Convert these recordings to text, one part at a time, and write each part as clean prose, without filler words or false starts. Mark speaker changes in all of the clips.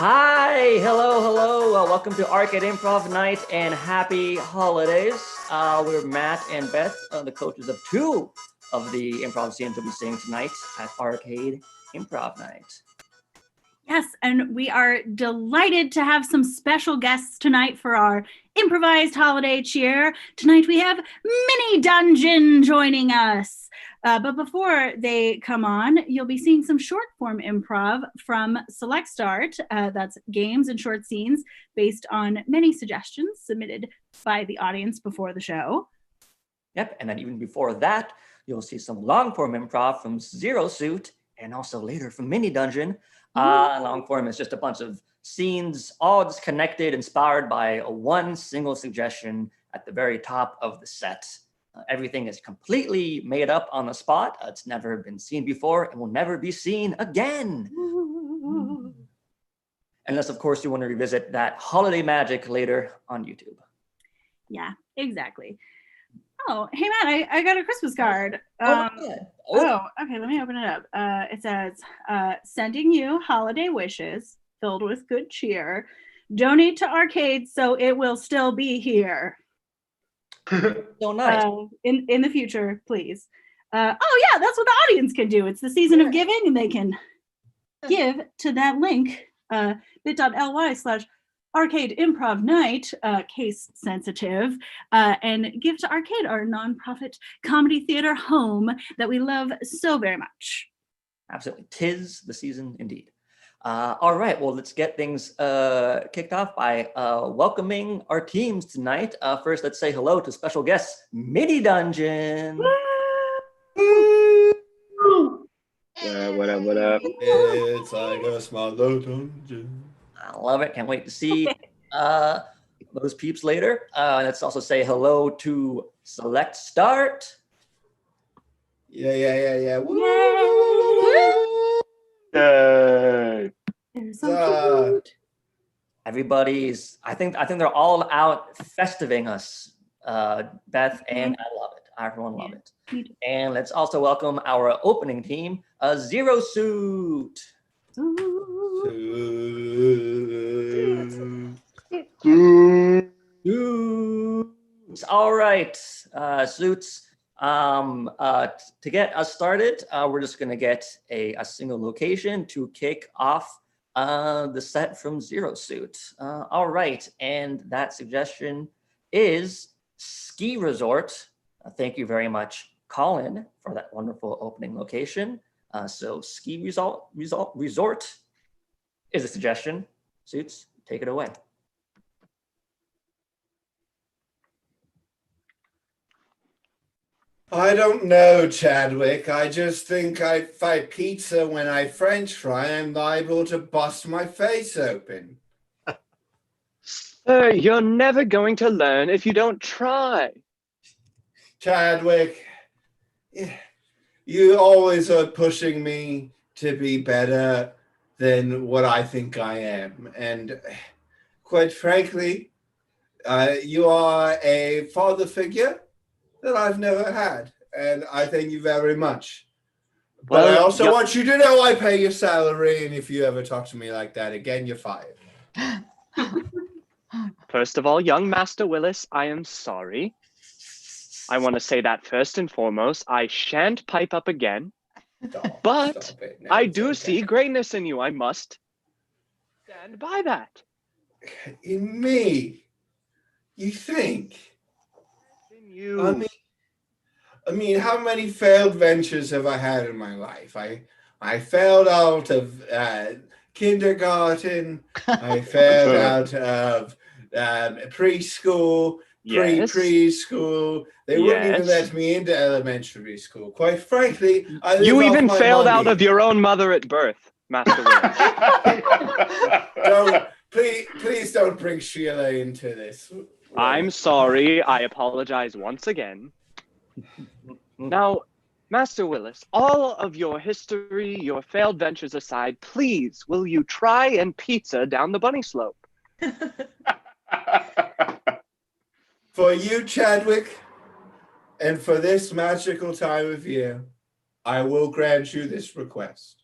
Speaker 1: Hi, hello. Welcome to Arcade Improv Night and happy holidays. We're Matt and Beth, the coaches of two of the improv scenes we'll be seeing tonight at Arcade Improv Night.
Speaker 2: Yes, and we are delighted to have some special guests tonight for our improvised holiday cheer. Tonight we have Mini Dungeon joining us. But before they come on, you'll be seeing some short form improv from Select Start. That's games and short scenes based on many suggestions submitted by the audience before the show.
Speaker 1: Yep, and then even before that, you'll see some long form improv from Zero Suit and also later from Mini Dungeon. Long form is just a bunch of scenes, all just connected, inspired by one single suggestion at the very top of the set. Everything is completely made up on the spot. It's never been seen before and will never be seen again. Unless, of course, you want to revisit that holiday magic later on YouTube.
Speaker 2: Yeah, exactly. Oh, hey, Matt, I got a Christmas card.
Speaker 1: Okay,
Speaker 2: let me open it up. It says, sending you holiday wishes filled with good cheer. Donate to Arcade so it will still be here.
Speaker 1: So nice.
Speaker 2: In the future, please. That's what the audience can do. It's the season of giving, and they can give to that link, bit.ly/Arcade Improv Night, case sensitive, and give to Arcade, our nonprofit comedy theater home that we love so very much.
Speaker 1: Absolutely. 'Tis the season indeed. All right, well, let's get things kicked off by welcoming our teams tonight. First, let's say hello to special guests, Mini Dungeon.
Speaker 3: What up?
Speaker 4: It's like a small little dungeon.
Speaker 1: I love it. Can't wait to see those peeps later. Let's also say hello to Select Start.
Speaker 4: Yeah. Woo!
Speaker 3: Yay!
Speaker 2: They're so cute.
Speaker 1: Everybody's, I think they're all out festiving us, Beth, and I love it. Everyone love it. And let's also welcome our opening team, Zero Suit. Suits. All right, Suits. To get us started, we're just going to get a single location to kick off the set from Zero Suit. All right, and that suggestion is Ski Resort. Thank you very much, Colin, for that wonderful opening location. So Ski Resort is a suggestion. Suits, take it away.
Speaker 4: I don't know, Chadwick. I just think if I pizza when I French fry, I'm liable to bust my face open.
Speaker 3: Sir, you're never going to learn if you don't try.
Speaker 4: Chadwick, you always are pushing me to be better than what I think I am. And quite frankly, you are a father figure that I've never had. And I thank you very much. But I also want you to know I pay your salary. And if you ever talk to me like that again, you're fired.
Speaker 3: First of all, young Master Willis, I am sorry. I want to say that first and foremost, I shan't pipe up again. But I do see greatness in you. I must stand by that.
Speaker 4: In me? You think?
Speaker 3: In you.
Speaker 4: I mean, how many failed ventures have I had in my life? I failed out of kindergarten. I failed out of preschool, preschool. They wouldn't even let me into elementary school. Quite frankly,
Speaker 3: you even failed out of your own mother at birth, Master
Speaker 4: Willis. Please don't bring Sheila into this.
Speaker 3: I'm sorry. I apologize once again. Now, Master Willis, all of your history, your failed ventures aside, please, will you try and pizza down the bunny slope?
Speaker 4: For you, Chadwick, and for this magical time of year, I will grant you this request.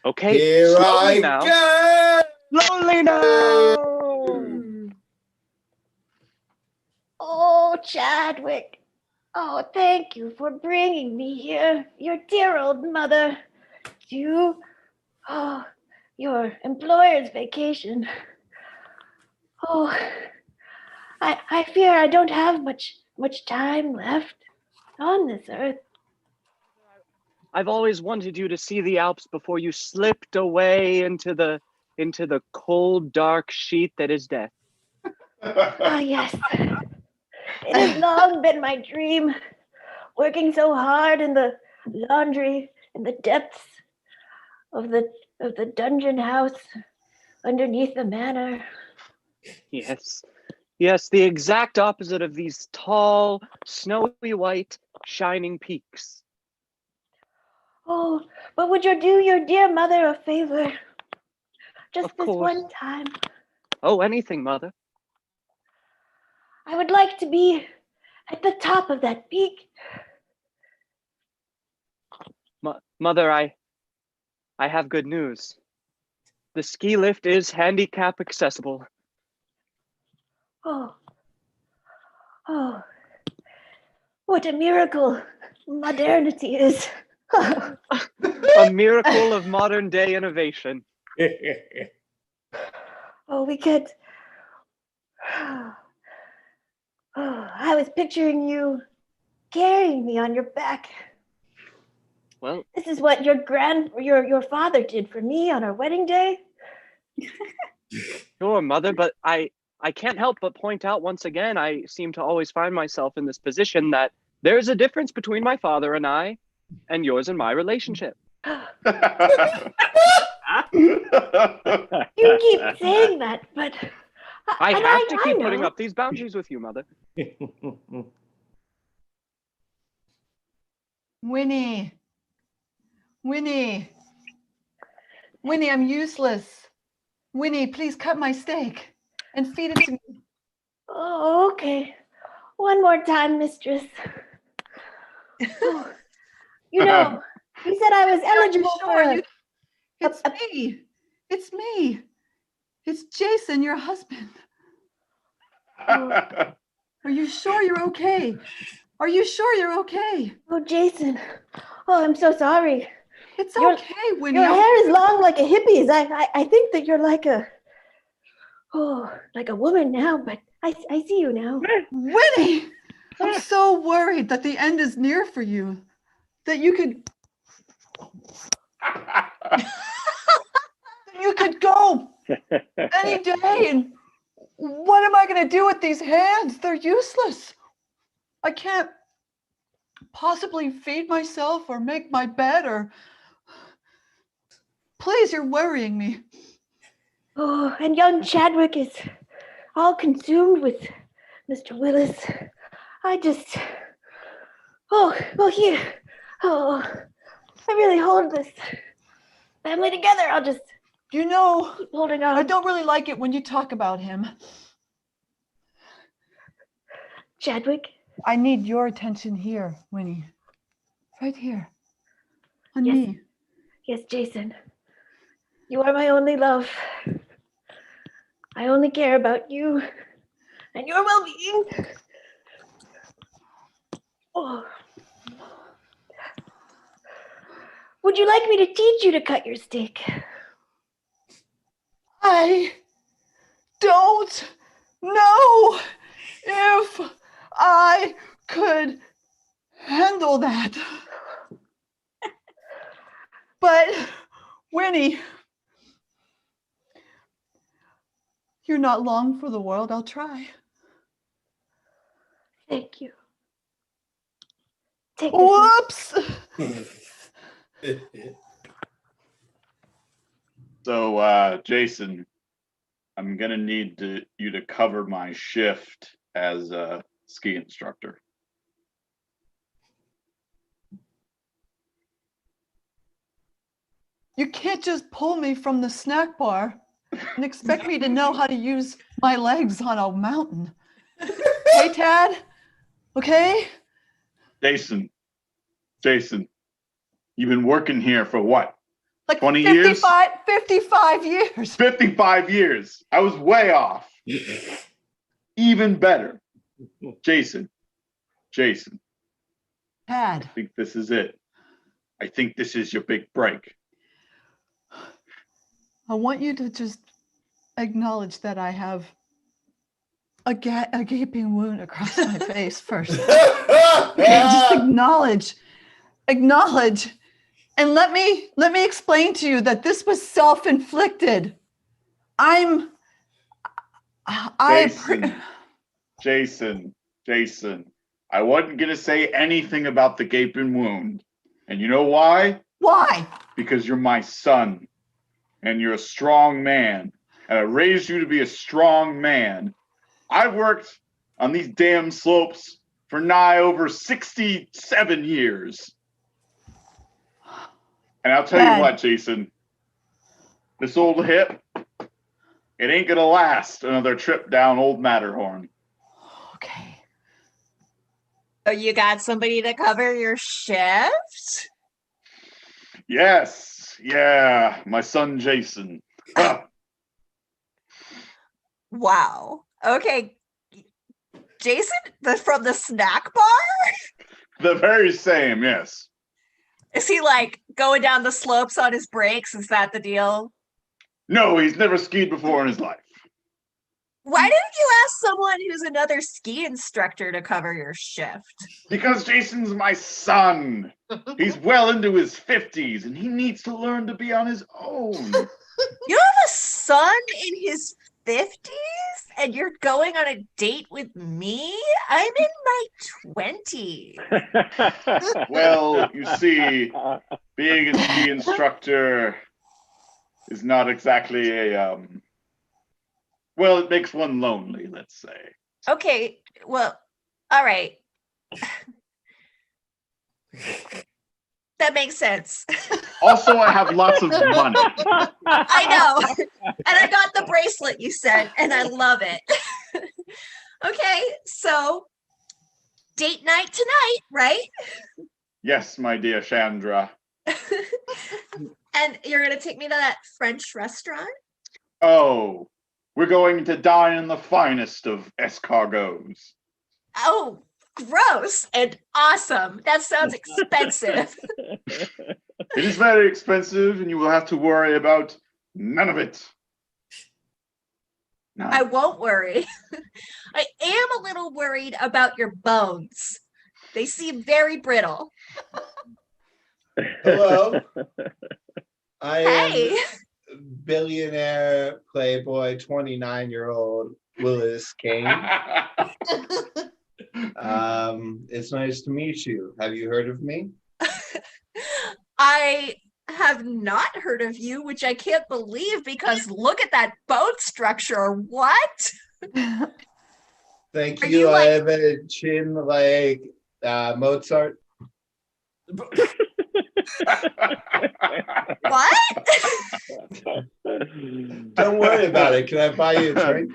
Speaker 3: Okay,
Speaker 4: here I
Speaker 3: now.
Speaker 4: go!
Speaker 3: Lonely now!
Speaker 5: Oh, Chadwick. Oh, thank you for bringing me here. Your dear old mother. Your employer's vacation. Oh, I fear I don't have much time left on this earth.
Speaker 3: I've always wanted you to see the Alps before you slipped away into the cold, dark sheet that is death.
Speaker 5: Ah, yes. It has long been my dream, working so hard in the laundry, in the depths of the dungeon house underneath the manor.
Speaker 3: Yes, the exact opposite of these tall, snowy white, shining peaks.
Speaker 5: Oh, but would you do your dear mother a favor? Just
Speaker 3: Of
Speaker 5: this
Speaker 3: course.
Speaker 5: one time.
Speaker 3: Oh, anything, Mother.
Speaker 5: I would like to be at the top of that peak.
Speaker 3: Mother, I have good news. The ski lift is handicap accessible.
Speaker 5: Oh, what a miracle modernity is.
Speaker 3: A miracle of modern day innovation.
Speaker 5: Oh, we could. Oh, I was picturing you carrying me on your back.
Speaker 3: Well,
Speaker 5: This is what your father did for me on our wedding day.
Speaker 3: sure, Mother, but I can't help but point out once again, I seem to always find myself in this position that there's a difference between my father and I, and yours and my relationship.
Speaker 5: You keep saying that, but
Speaker 3: I
Speaker 5: and
Speaker 3: have to keep
Speaker 5: know.
Speaker 3: putting up these boundaries with you, Mother.
Speaker 6: Winnie, I'm useless. Winnie, please cut my steak and feed it to me.
Speaker 5: Oh, okay. One more time, mistress. Oh, you know, you said I was eligible for
Speaker 6: It's me. It's me. It's Jason, your husband. Are you sure you're okay? Are you sure you're okay?
Speaker 5: Oh, Jason. Oh, I'm so sorry.
Speaker 6: It's okay, Winnie.
Speaker 5: Your hair is long like a hippie's. I think that you're like a woman now, but I see you now.
Speaker 6: Winnie! I'm so worried that the end is near for you. That you could go any day, and what am I going to do with these hands? They're useless. I can't possibly feed myself or make my bed or... Please, you're worrying me.
Speaker 5: Oh, and young Chadwick is all consumed with Mr. Willis. I really hold this family together. I'll just keep holding on.
Speaker 6: I don't really like it when you talk about him.
Speaker 5: Chadwick?
Speaker 6: I need your attention here, Winnie. Right here. On me.
Speaker 5: Yes, Jason. You are my only love. I only care about you and your well-being. Oh. Would you like me to teach you to cut your steak?
Speaker 6: I don't know if I could handle that. But, Winnie, you're not long for the world. I'll try.
Speaker 5: Thank you.
Speaker 6: Whoops!
Speaker 7: So, Jason, I'm going to need you to cover my shift as a ski instructor.
Speaker 6: You can't just pull me from the snack bar and expect me to know how to use my legs on a mountain. Hey, Tad? Okay?
Speaker 7: Jason, you've been working here for what?
Speaker 6: Like
Speaker 7: 20 years?
Speaker 6: 55 years.
Speaker 7: 55 years. I was way off. Even better. Jason.
Speaker 6: Dad.
Speaker 7: I think this is it. I think this is your big break.
Speaker 6: I want you to just acknowledge that I have a gaping wound across my face first. Just acknowledge, and let me explain to you that this was self-inflicted.
Speaker 7: Jason, I wasn't gonna say anything about the gaping wound. And you know why?
Speaker 6: Why?
Speaker 7: Because you're my son, and you're a strong man, and I raised you to be a strong man. I worked on these damn slopes for nigh over 67 years. And I'll tell you what, Jason, this old hip, it ain't gonna last another trip down old Matterhorn.
Speaker 6: Okay.
Speaker 8: Oh, you got somebody to cover your shift?
Speaker 7: Yes, yeah, my son Jason.
Speaker 8: Wow. Okay. Jason, from the snack bar?
Speaker 7: The very same, yes.
Speaker 8: Is he like going down the slopes on his brakes? Is that the deal?
Speaker 7: No, he's never skied before in his life.
Speaker 8: Why didn't you ask someone who's another ski instructor to cover your shift?
Speaker 7: Because Jason's my son. He's well into his 50s and he needs to learn to be on his own.
Speaker 8: You have a son in his 50s and you're going on a date with me? I'm in my 20s.
Speaker 7: Well, you see, being a ski instructor is not exactly a, well, it makes one lonely, let's say.
Speaker 8: Okay, well, all right. That makes sense.
Speaker 7: Also, I have lots of money.
Speaker 8: I know. And I got the bracelet you sent, and I love it. Okay, so date night tonight, right?
Speaker 7: Yes, my dear Chandra.
Speaker 8: And you're going to take me to that French restaurant?
Speaker 7: Oh, we're going to dine in the finest of escargots.
Speaker 8: Oh, gross and awesome. That sounds expensive.
Speaker 7: It is very expensive, and you will have to worry about none of it. None.
Speaker 8: I won't worry. I am a little worried about your bones. They seem very brittle.
Speaker 4: Hello. I
Speaker 8: Hey.
Speaker 4: am billionaire playboy 29-year-old Willis Kane. It's nice to meet you. Have you heard of me?
Speaker 8: I have not heard of you, which I can't believe because look at that bone structure. What?
Speaker 4: Thank
Speaker 8: Are
Speaker 4: you.
Speaker 8: you
Speaker 4: I
Speaker 8: like-
Speaker 4: have a chin like Mozart.
Speaker 8: What?
Speaker 4: Don't worry about it. Can I buy you a drink?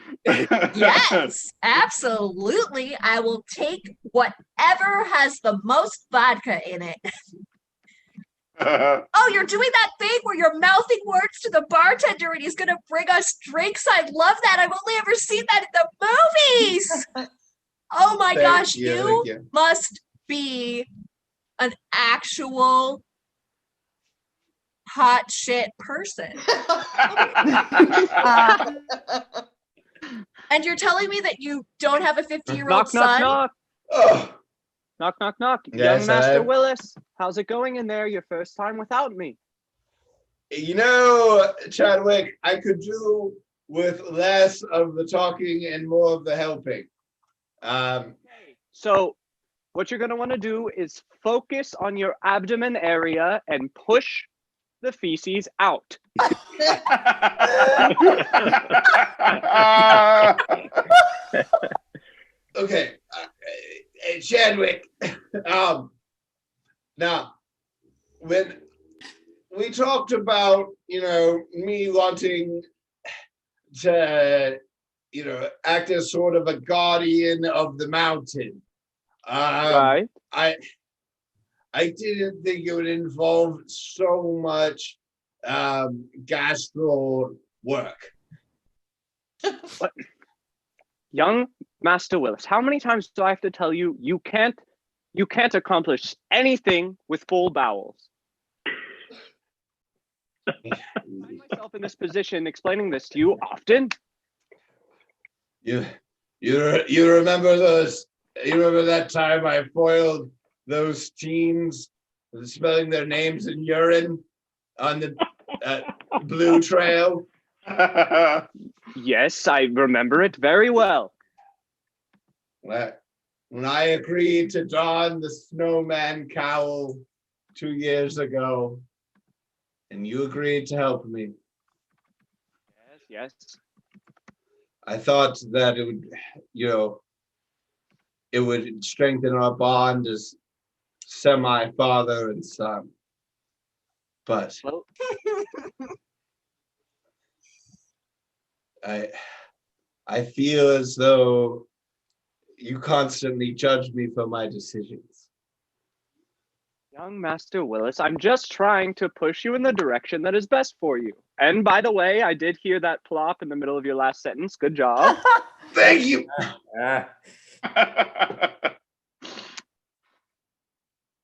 Speaker 8: Yes, absolutely. I will take whatever has the most vodka in it. Oh, you're doing that thing where you're mouthing words to the bartender and he's going to bring us drinks. I love that. I've only ever seen that in the movies. Oh my gosh,
Speaker 4: Thank you.
Speaker 8: must be an actual hot shit person. And you're telling me that you don't have a 50-year-old
Speaker 3: Knock,
Speaker 8: son?
Speaker 3: knock, knock.
Speaker 4: Oh,
Speaker 3: Knock, knock, knock.
Speaker 4: Yes,
Speaker 3: Young Master
Speaker 4: I-
Speaker 3: Willis, how's it going in there? Your first time without me.
Speaker 4: you know, Chadwick, I could do with less of the talking and more of the helping.
Speaker 3: So what you're going to want to do is focus on your abdomen area and push the feces out.
Speaker 4: Okay, Chadwick. Now, when we talked about, me wanting to, act as sort of a guardian of the mountain.
Speaker 3: Right.
Speaker 4: I didn't think it would involve so much gastro work.
Speaker 3: What? Young Master Willis, how many times do I have to tell you you can't accomplish anything with full bowels? I find myself in this position explaining this to you often.
Speaker 4: You remember those? You remember that time I foiled those teens spelling their names in urine on the blue trail?
Speaker 3: Yes, I remember it very well.
Speaker 4: When I agreed to don the snowman cowl 2 years ago, and you agreed to help me.
Speaker 3: Yes.
Speaker 4: I thought that it would, it would strengthen our bond as semi-father and son. But
Speaker 3: Well,
Speaker 4: I feel as though you constantly judge me for my decisions.
Speaker 3: young Master Willis, I'm just trying to push you in the direction that is best for you. And by the way, I did hear that plop in the middle of your last sentence. Good job.
Speaker 4: Thank you.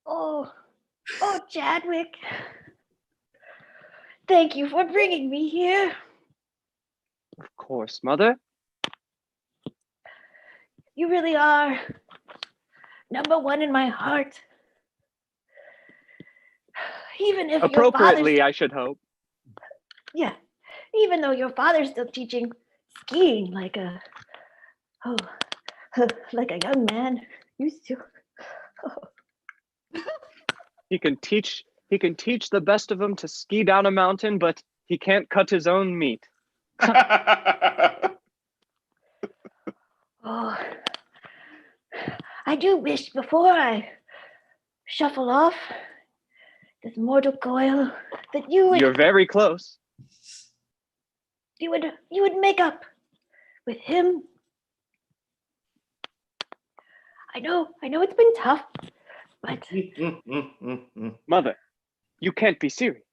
Speaker 5: Oh, Chadwick. Thank you for bringing me here.
Speaker 3: Of course, Mother.
Speaker 5: You really are #1 in my heart. Even if
Speaker 3: Appropriately, I should hope.
Speaker 5: Yeah, even though your father's still teaching skiing like a young man used to.
Speaker 3: He can teach the best of them to ski down a mountain, but he can't cut his own meat.
Speaker 5: Oh, I do wish before I shuffle off this mortal coil that
Speaker 3: You're very close.
Speaker 5: you would make up with him. I know it's been tough, but
Speaker 3: Mother, you can't be serious.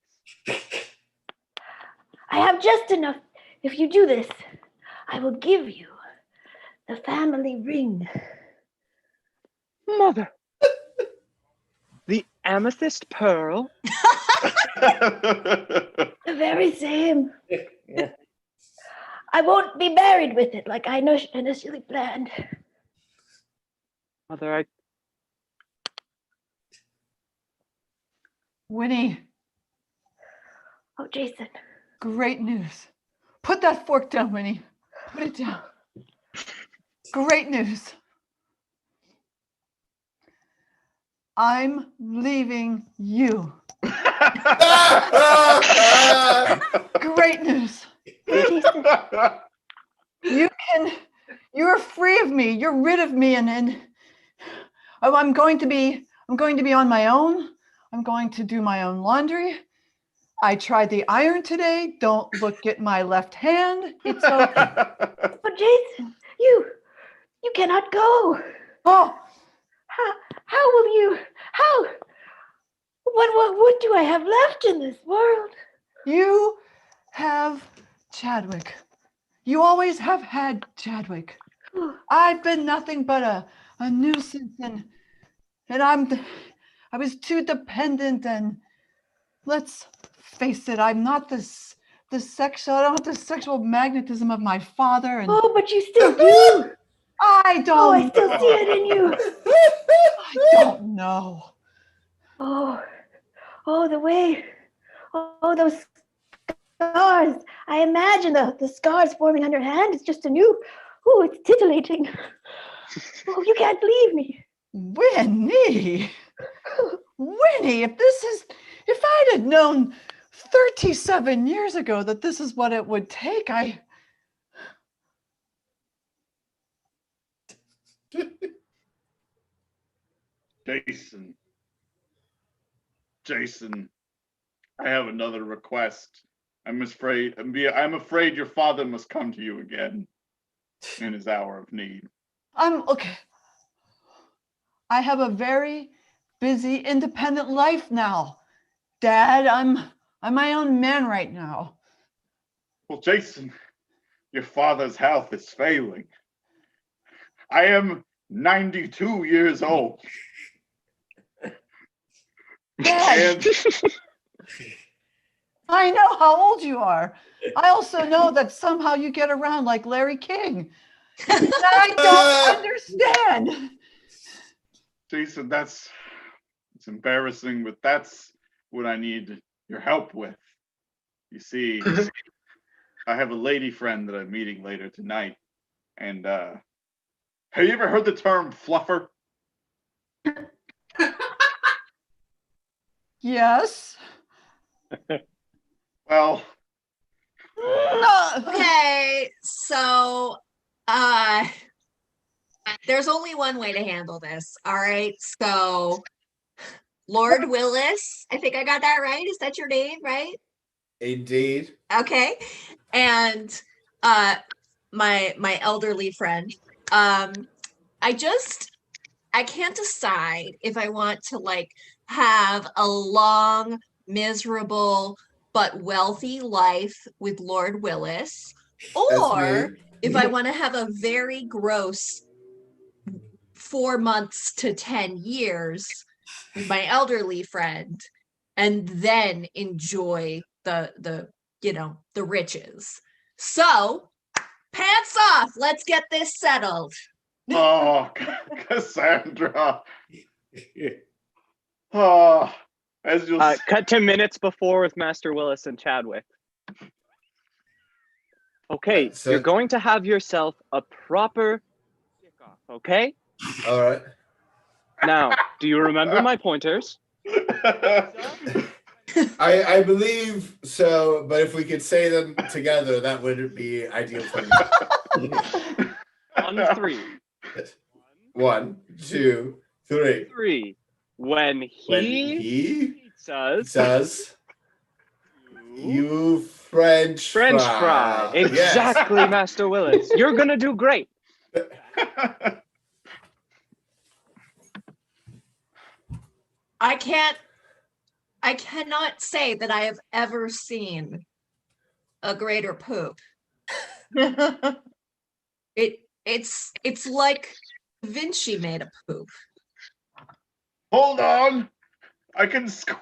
Speaker 5: I have just enough. If you do this, I will give you the family ring.
Speaker 3: Mother. The amethyst pearl?
Speaker 5: The very same.
Speaker 1: Yeah.
Speaker 5: I won't be married with it like I initially planned.
Speaker 3: Mother,
Speaker 6: Winnie,
Speaker 5: Oh, Jason.
Speaker 6: great news. Put that fork down, Winnie. Put it down. Great news. I'm leaving you. Great news.
Speaker 5: Jason.
Speaker 6: You're free of me. You're rid of me, and I'm going to be on my own. I'm going to do my own laundry. I tried the iron today. Don't look at my left hand. It's okay.
Speaker 5: But Jason, you cannot go.
Speaker 6: Oh,
Speaker 5: How will you? How? What do I have left in this world?
Speaker 6: you have Chadwick. You always have had Chadwick. I've been nothing but a nuisance, and I was too dependent, and let's face it, I'm not I don't have the sexual magnetism of my father, and
Speaker 5: Oh, but you still do.
Speaker 6: I don't
Speaker 5: Oh, I still see it in you.
Speaker 6: I don't know.
Speaker 5: Oh, the way. Oh, those scars. I imagine the scars forming on your hand. It's just a new. Oh, it's titillating. Oh, you can't believe me.
Speaker 6: Winnie, if I'd had known 37 years ago that this is what it would take,
Speaker 7: Jason, I have another request. I'm afraid your father must come to you again in his hour of need.
Speaker 6: okay. I have a very busy, independent life now. Dad, I'm my own man right now.
Speaker 7: Well, Jason, your father's health is failing. I am 92 years old.
Speaker 6: Dad,
Speaker 7: And
Speaker 6: I know how old you are. I also know that somehow you get around like Larry King. And I don't understand.
Speaker 7: Jason, it's embarrassing, but that's what I need your help with. You see, I have a lady friend that I'm meeting later tonight. And have you ever heard the term fluffer?
Speaker 6: Yes.
Speaker 7: Well,
Speaker 6: No.
Speaker 8: Okay, so there's only one way to handle this. All right. So Lord Willis, I think I got that right. Is that your name, right?
Speaker 4: Indeed.
Speaker 8: Okay. And my elderly friend. I can't decide if I want to like have a long, miserable, but wealthy life with Lord Willis, or
Speaker 4: me.
Speaker 8: if I want to have a very gross 4 months to 10 years with my elderly friend and then enjoy the riches. So pants off, let's get this settled.
Speaker 7: oh, Cassandra. Oh, as you'll
Speaker 3: Cut to minutes before with Master Willis and Chadwick. Okay,
Speaker 4: So-
Speaker 3: you're going to have yourself a proper kickoff, okay?
Speaker 4: All right.
Speaker 3: Now, do you remember my pointers?
Speaker 4: I believe so, but if we could say them together, that would be ideal for me.
Speaker 3: On 3.
Speaker 4: 1, 2, 3.
Speaker 3: 3. When he says
Speaker 4: says, "You French
Speaker 3: fry. Exactly,
Speaker 4: Yes.
Speaker 3: Master Willis. You're gonna do great.
Speaker 8: I cannot say that I have ever seen a greater poop. It's like Vinci made a poop.
Speaker 7: Hold on. I can squeeze.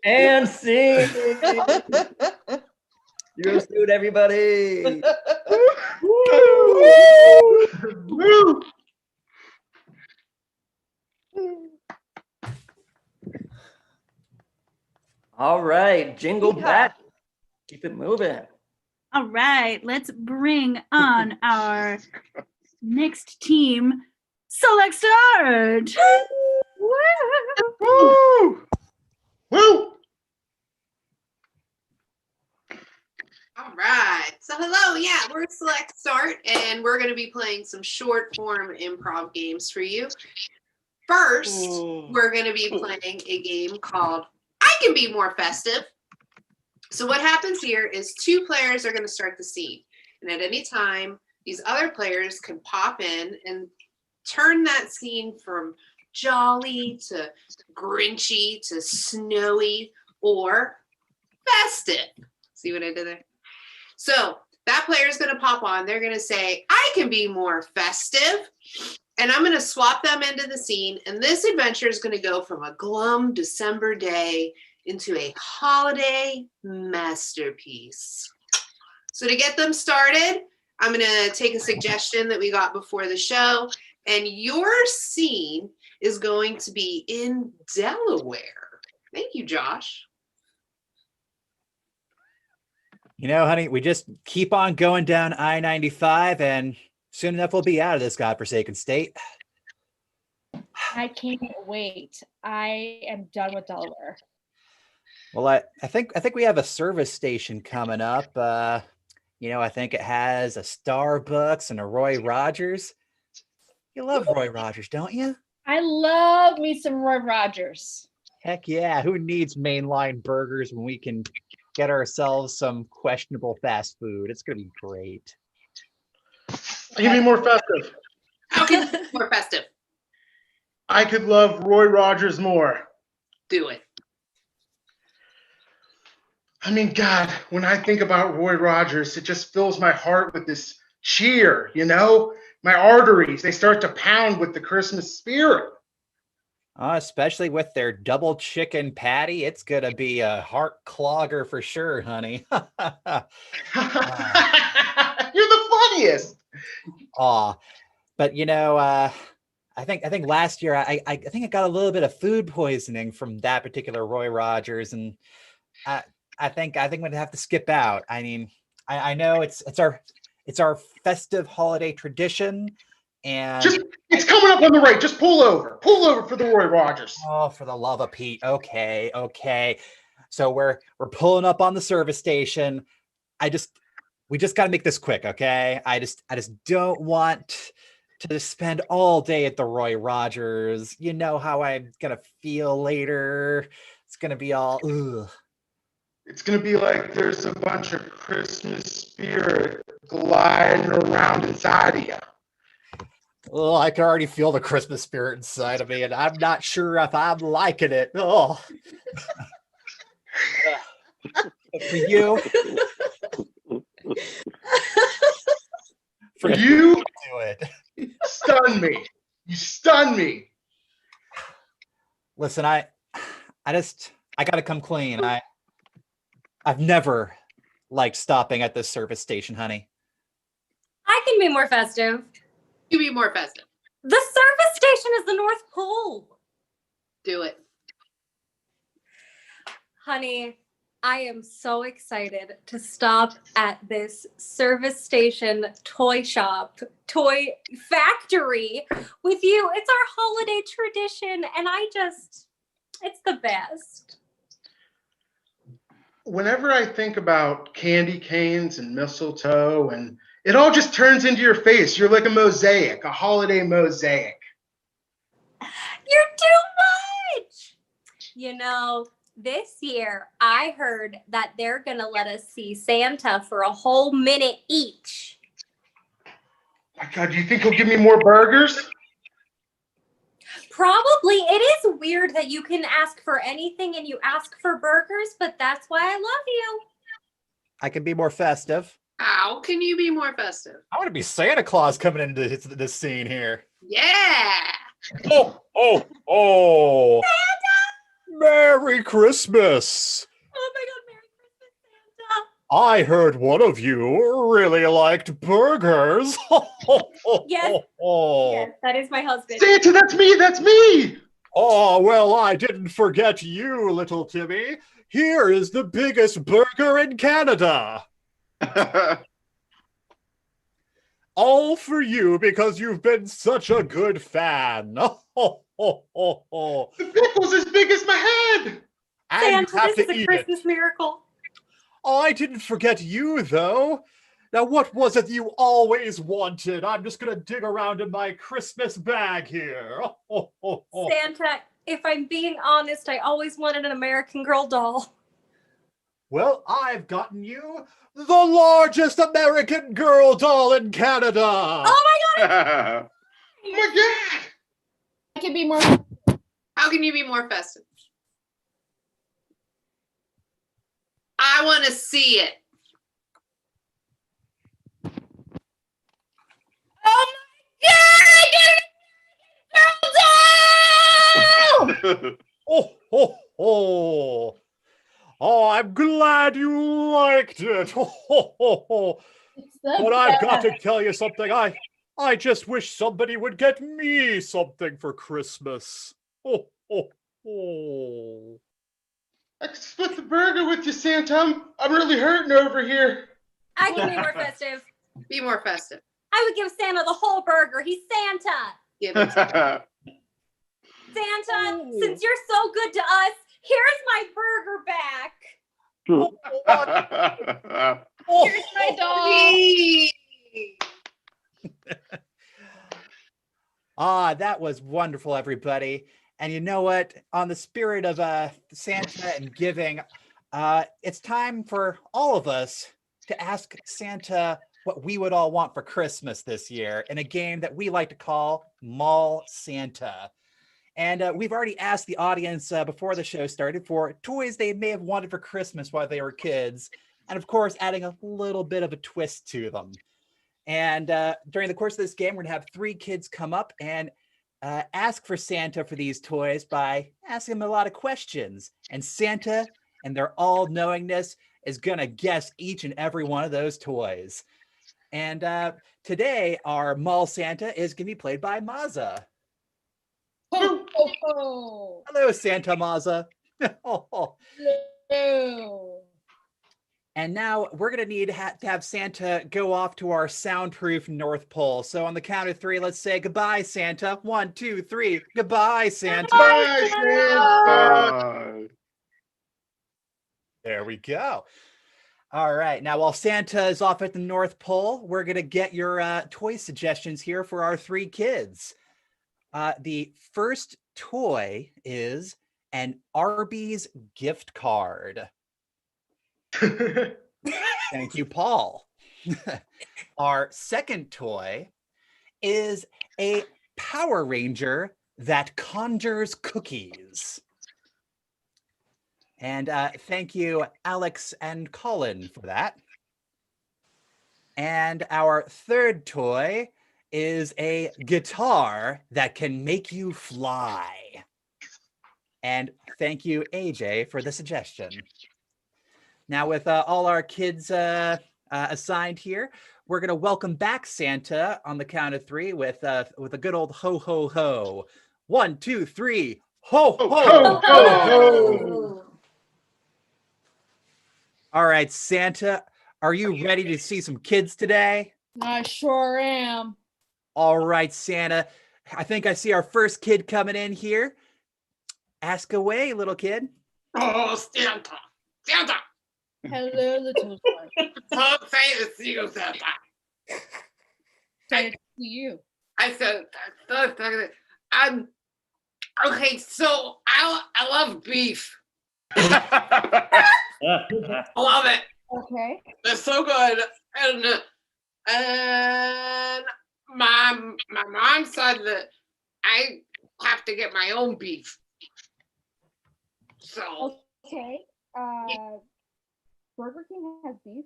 Speaker 1: And scene. You're sued, everybody.
Speaker 7: Woo!
Speaker 1: All right, jingle
Speaker 6: Yeah.
Speaker 1: back. Keep it moving.
Speaker 2: All right, let's bring on our next team. Select start. Woo!
Speaker 7: Woo! Woo!
Speaker 9: All right. So hello, yeah, we're Select Start, and we're going to be playing some short form improv games for you. First, we're going to be playing a game called I Can Be More Festive. So what happens here is 2 players are going to start the scene, and at any time, these other players can pop in and turn that scene from jolly to grinchy to snowy or festive. See what I did there? So that player is going to pop on. They're going to say, I can be more festive. And I'm going to swap them into the scene. And this adventure is going to go from a glum December day into a holiday masterpiece. So to get them started, I'm going to take a suggestion that we got before the show. And your scene is going to be in Delaware. Thank you, Josh.
Speaker 10: You know, honey, we just keep on going down I-95 and soon enough we'll be out of this godforsaken state.
Speaker 11: I can't wait. I am done with Delaware.
Speaker 10: Well, I think we have a service station coming up. You know, I think it has a Starbucks and a Roy Rogers. You love Roy Rogers, don't you?
Speaker 11: I love me some Roy Rogers.
Speaker 10: Heck yeah. Who needs mainline burgers when we can get ourselves some questionable fast food? It's going to be great.
Speaker 12: I can be more festive.
Speaker 9: How can you be more festive?
Speaker 12: I could love Roy Rogers more.
Speaker 9: Do it.
Speaker 12: I mean, God, when I think about Roy Rogers, it just fills my heart with this cheer, you know? My arteries, they start to pound with the Christmas spirit.
Speaker 10: Especially with their double chicken patty, it's gonna be a heart clogger for sure, honey.
Speaker 12: You're the funniest.
Speaker 10: Aw, but you know, I think last year I think I got a little bit of food poisoning from that particular Roy Rogers, and I think I'm gonna have to skip out. I mean, I know it's our festive holiday tradition, and
Speaker 12: It's coming up on the right. Just pull over for the Roy Rogers.
Speaker 10: oh, for the love of Pete. Okay. So we're pulling up on the service station. We just got to make this quick, okay? I just don't want to spend all day at the Roy Rogers. You know how I'm gonna feel later. It's gonna be all ugh.
Speaker 12: It's going to be like there's a bunch of Christmas spirit gliding around inside of you.
Speaker 10: Oh, I can already feel the Christmas spirit inside of me, and I'm not sure if I'm liking it. Oh. For you.
Speaker 12: For you,
Speaker 10: do it.
Speaker 12: Stun me. You stun me.
Speaker 10: Listen, I gotta come clean. I've never liked stopping at this service station, honey.
Speaker 13: I can be more festive.
Speaker 9: You be more festive.
Speaker 13: The service station is the North Pole.
Speaker 9: Do it.
Speaker 13: Honey, I am so excited to stop at this service station toy shop, toy factory with you. It's our holiday tradition, and it's the best.
Speaker 12: Whenever I think about candy canes and mistletoe, and it all just turns into your face. You're like a mosaic, a holiday mosaic.
Speaker 13: You're too much. You know, this year I heard that they're going to let us see Santa for a whole minute each.
Speaker 12: My God, do you think he'll give me more burgers?
Speaker 13: Probably. It is weird that you can ask for anything and you ask for burgers, but that's why I love you.
Speaker 10: I can be more festive.
Speaker 9: How can you be more festive?
Speaker 10: I want to be Santa Claus coming into this scene here.
Speaker 9: Yeah.
Speaker 10: Oh. Santa! Merry Christmas.
Speaker 13: Oh my God, Merry Christmas, Santa.
Speaker 10: I heard one of you really liked burgers.
Speaker 13: Yes. Yes, that is my husband.
Speaker 12: Santa, that's me.
Speaker 10: Oh, well, I didn't forget you, little Timmy. Here is the biggest burger in Canada. All for you because you've been such a good fan.
Speaker 12: The pickle's as big as my head.
Speaker 10: And
Speaker 13: Santa, this is a Christmas miracle.
Speaker 10: Oh, I didn't forget you, though. Now, what was it you always wanted? I'm just going to dig around in my Christmas bag here.
Speaker 13: Santa, if I'm being honest, I always wanted an American Girl doll.
Speaker 10: Well, I've gotten you the largest American Girl doll in Canada.
Speaker 13: Oh, my God.
Speaker 12: Oh, my God.
Speaker 11: I can be more.
Speaker 9: How can you be more festive? I want to see it.
Speaker 13: Oh my God! I get an American Girl doll!
Speaker 10: Oh, I'm glad you liked it. But I've got to tell you something. I just wish somebody would get me something for Christmas.
Speaker 12: I can split the burger with you, Santa. I'm really hurting over here.
Speaker 13: I can be more festive.
Speaker 9: Be more festive.
Speaker 13: I would give Santa the whole burger. He's Santa.
Speaker 9: Give it to him.
Speaker 13: Santa, since you're so good to us, here's my burger back.
Speaker 11: Here's my
Speaker 10: dog. That was wonderful, everybody. And you know what? On the spirit of Santa and giving, it's time for all of us to ask Santa what we would all want for Christmas this year in a game that we like to call Mall Santa. And we've already asked the audience before the show started for toys they may have wanted for Christmas while they were kids. And of course, adding a little bit of a twist to them. And during the course of this game, we're gonna have 3 kids come up and ask for Santa for these toys by asking them a lot of questions. And Santa, and their all-knowingness, is gonna guess each and every one of those toys. And today, our mall Santa is gonna be played by Meaza.
Speaker 11: Ho, ho, ho.
Speaker 10: Hello, Santa Meaza.
Speaker 11: Hello.
Speaker 10: And now we're going to need to have Santa go off to our soundproof North Pole. So on the count of 3, let's say goodbye, Santa. 1, 2, 3. Goodbye, Santa.
Speaker 12: Bye, Santa.
Speaker 10: There we go. All right. Now, while Santa is off at the North Pole, we're going to get your toy suggestions here for our 3 kids. The first toy is an Arby's gift card. Thank you, Paul. Our second toy is a Power Ranger that conjures cookies. And thank you, Alex and Colin, for that. And our third toy is a guitar that can make you fly. And thank you, AJ, for the suggestion. Now, with all our kids assigned here, we're going to welcome back Santa on the count of 3 with a good old ho, ho, ho. 1, 2, 3. Ho, ho, ho, ho. All right, Santa, are you ready to see some kids today?
Speaker 11: I sure am.
Speaker 10: All right, Santa. I think I see our first kid coming in here. Ask away, little kid.
Speaker 9: Oh, Santa. Santa.
Speaker 11: Hello, little one.
Speaker 9: So excited to see you, Santa.
Speaker 11: Excited to see you.
Speaker 9: I said, so excited. Okay, so I love beef. I love it.
Speaker 11: Okay.
Speaker 9: It's so good. And my mom said that I have to get my own beef. So
Speaker 11: Okay. Burger King has beef.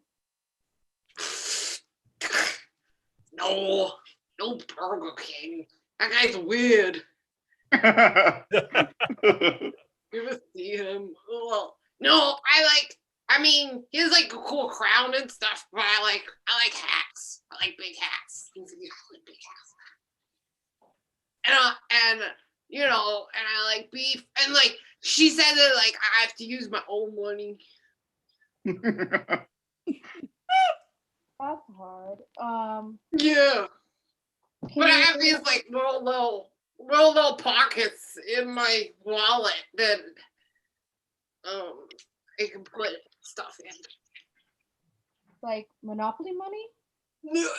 Speaker 9: no Burger King. That guy's weird. You ever see him? Well, no, I mean, he has like a cool crown and stuff, but I like hats. I like big hats. I like big hats. And you know, and I like beef. And like she said that like I have to use my own money.
Speaker 11: That's hard.
Speaker 9: Yeah. But I have these like little pockets in my wallet that I can put stuff in.
Speaker 11: Like Monopoly money?
Speaker 9: No.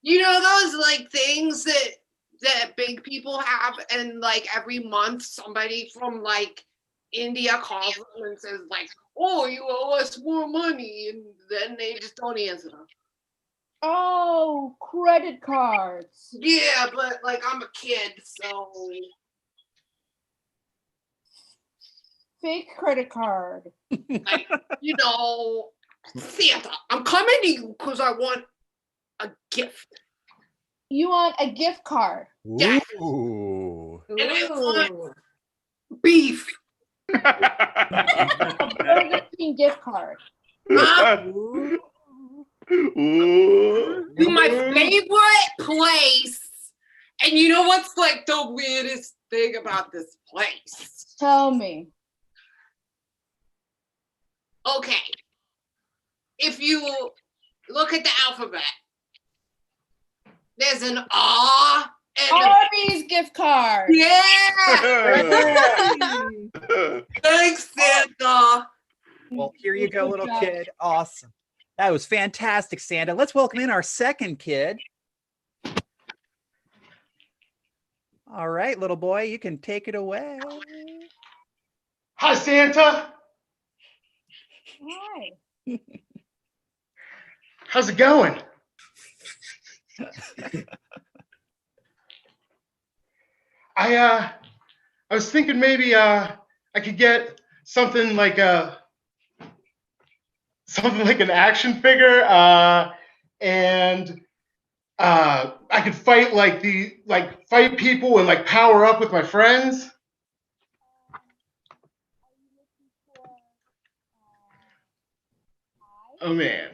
Speaker 9: You know those like things that big people have, and like every month somebody from like India calls them and says like, "Oh, you owe us more money," and then they just don't answer them.
Speaker 11: Oh, credit cards.
Speaker 9: Yeah, but like I'm a kid, so
Speaker 11: Fake credit card.
Speaker 9: like, you know, Santa, I'm coming to you because I want a gift.
Speaker 11: You want a gift card?
Speaker 9: Yes.
Speaker 10: Ooh.
Speaker 9: And I want beef.
Speaker 11: A Burger King gift card.
Speaker 9: To my favorite place. And you know what's like the weirdest thing about this place?
Speaker 11: Tell me.
Speaker 9: Okay. If you look at the alphabet, there's an R and
Speaker 11: Arby's gift card.
Speaker 9: Yeah. Thanks, Santa.
Speaker 10: Well, here you go, little kid. Awesome. That was fantastic, Santa. Let's welcome in our second kid. All right, little boy, you can take it away.
Speaker 12: Hi, Santa.
Speaker 11: Hi.
Speaker 12: How's it going? I was thinking maybe I could get something like an action figure, and I could fight fight people and like power up with my friends. Oh man.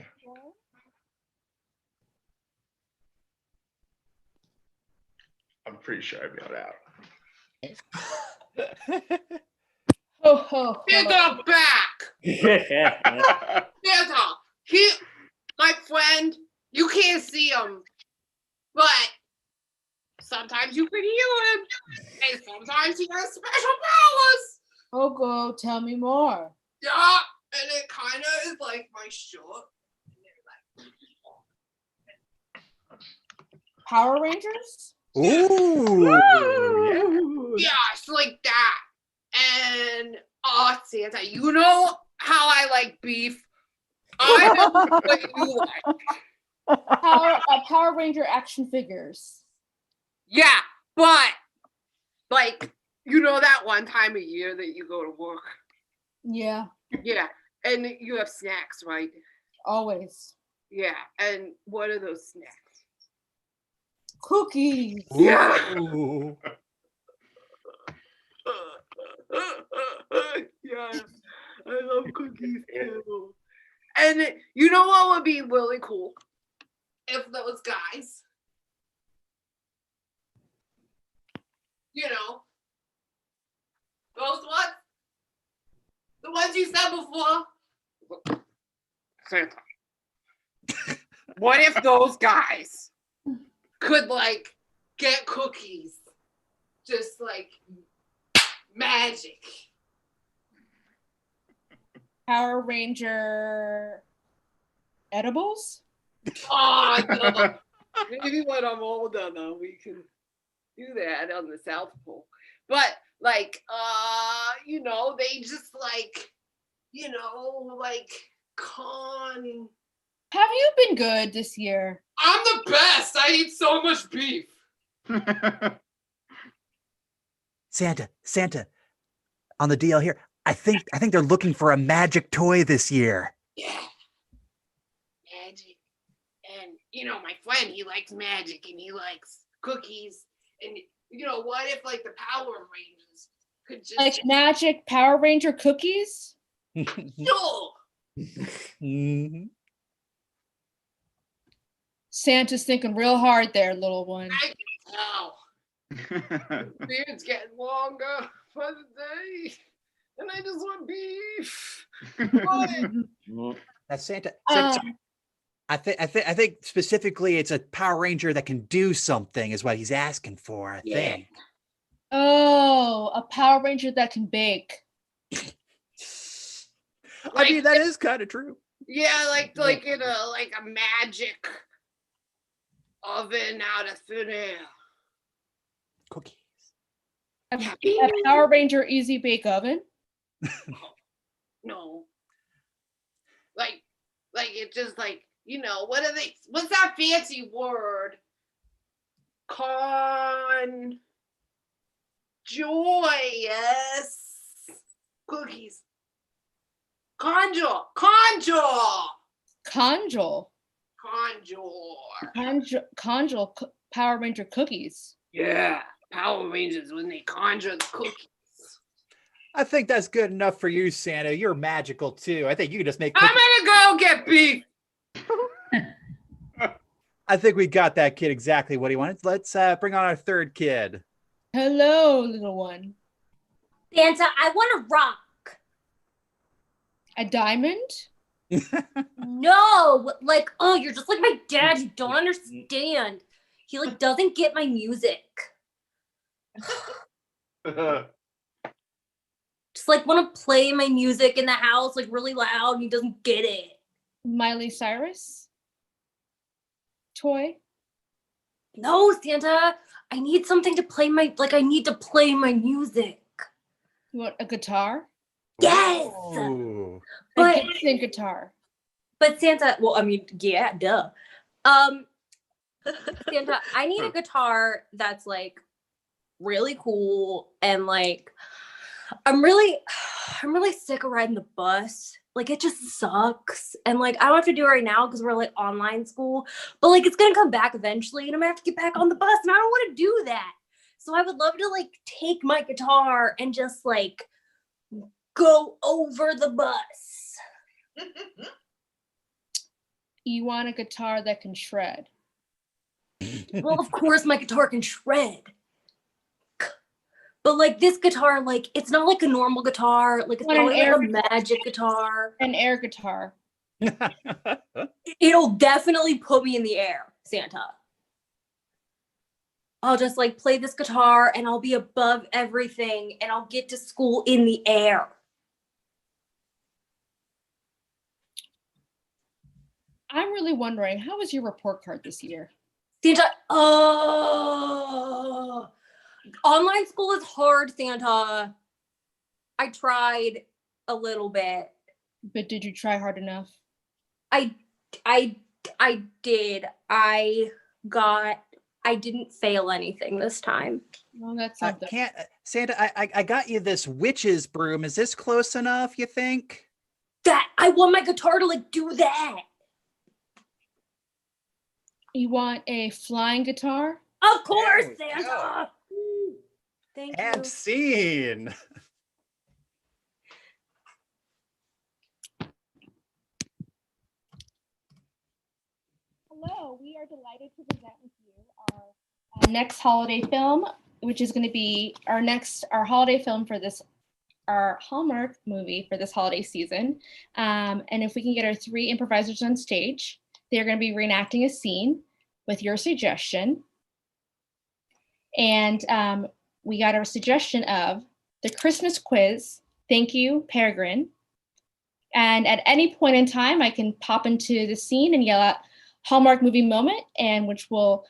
Speaker 12: I'm pretty sure I'd be able out.
Speaker 11: Ho, ho,
Speaker 9: Santa
Speaker 11: ho.
Speaker 9: back. Santa, my friend, you can't see him, but sometimes you can hear him, and sometimes he has special powers.
Speaker 11: Kopko, tell me more.
Speaker 9: Yeah, and it kind of is like my shirt.
Speaker 11: Power Rangers?
Speaker 10: Ooh.
Speaker 9: Yeah, it's like that. And Santa, you know how I like beef. I know what you like.
Speaker 11: Power Ranger action figures.
Speaker 9: Yeah, but like you know that one time a year that you go to work.
Speaker 11: Yeah,
Speaker 9: Yeah, and you have snacks, right?
Speaker 11: always.
Speaker 9: Yeah, and what are those snacks?
Speaker 11: Cookies.
Speaker 9: Yeah.
Speaker 10: Ooh.
Speaker 9: Yeah, I love cookies too. And you know what would be really cool? If those guys, you know, those ones, the ones you said before. Santa. What if those guys could like get cookies? Just like magic.
Speaker 11: Power Ranger edibles?
Speaker 9: Oh, no. Maybe when I'm older, though, we can do that on the South Pole. But like, you know, they just like, you know, like con.
Speaker 11: Have you been good this year?
Speaker 9: I'm the best. I eat so much beef.
Speaker 10: Santa, on the DL here. I think they're looking for a magic toy this year.
Speaker 9: Yeah. Magic. And, you know, my friend, he likes magic and he likes cookies. And, you know, what if, like, the Power Rangers could just.
Speaker 11: Like magic Power Ranger cookies?
Speaker 9: Sure.
Speaker 10: Mm-hmm.
Speaker 11: Santa's thinking real hard there, little one.
Speaker 9: I can tell. Beard's getting longer for the day. And I just want beef.
Speaker 10: That's Santa. I think specifically it's a Power Ranger that can do something is what he's asking for. I think.
Speaker 11: Oh, a Power Ranger that can bake.
Speaker 10: I mean, that is kind of true.
Speaker 9: Yeah, like in a magic oven out of thin air.
Speaker 10: Cookies.
Speaker 11: A Power Ranger easy bake oven?
Speaker 9: No. Like it's just like, you know, what's that fancy word? Joyous cookies. Conjure.
Speaker 11: Power Ranger cookies.
Speaker 9: Yeah, Power Rangers when they conjure the cookies.
Speaker 10: I think that's good enough for you, Santa. You're magical too. I think you can just make.
Speaker 9: I'm gonna go get beef.
Speaker 10: I think we got that kid exactly what he wanted. Let's bring on our third kid.
Speaker 11: Hello, little one.
Speaker 13: Santa, I want a rock.
Speaker 11: A diamond?
Speaker 13: No, like, oh, you're just like my dad. You don't understand. He like doesn't get my music. Just like want to play my music in the house like really loud and he doesn't get it.
Speaker 11: Miley Cyrus? Toy?
Speaker 13: No, Santa. I need something to play I need to play my music.
Speaker 11: You want a guitar?
Speaker 13: Yes.
Speaker 10: Ooh.
Speaker 11: But a Gibson guitar.
Speaker 13: But Santa, well, I mean, yeah, duh. Santa, I need a guitar that's like really cool and like I'm really sick of riding the bus. Like it just sucks. And like I don't have to do it right now because we're like online school, but like it's gonna come back eventually and I'm gonna have to get back on the bus and I don't want to do that. So I would love to like take my guitar and just like go over the bus.
Speaker 11: You want a guitar that can shred?
Speaker 13: Well, of course my guitar can shred. But like this guitar, like it's not like a normal guitar. Like it's not like a magic guitar.
Speaker 11: An air guitar.
Speaker 13: It'll definitely put me in the air, Santa. I'll just like play this guitar and I'll be above everything and I'll get to school in the air.
Speaker 11: I'm really wondering, how was your report card this year?
Speaker 13: Santa, online school is hard, Santa. I tried a little bit.
Speaker 11: But did you try hard enough?
Speaker 13: I did. I didn't fail anything this time.
Speaker 11: Well, that's something.
Speaker 10: Santa, I got you this witch's broom. Is this close enough, you think?
Speaker 13: That I want my guitar to like do that.
Speaker 11: You want a flying guitar?
Speaker 13: Of course, Santa. Thank you.
Speaker 10: And scene.
Speaker 11: Hello, we are delighted to present with you our next holiday film, which is going to be our holiday film for this, our Hallmark movie for this holiday season. And if we can get our 3 improvisers on stage, they're going to be reenacting a scene with your suggestion. And we got our suggestion of the Christmas quiz. Thank you, Peregrine. And at any point in time, I can pop into the scene and yell out Hallmark movie moment, and which will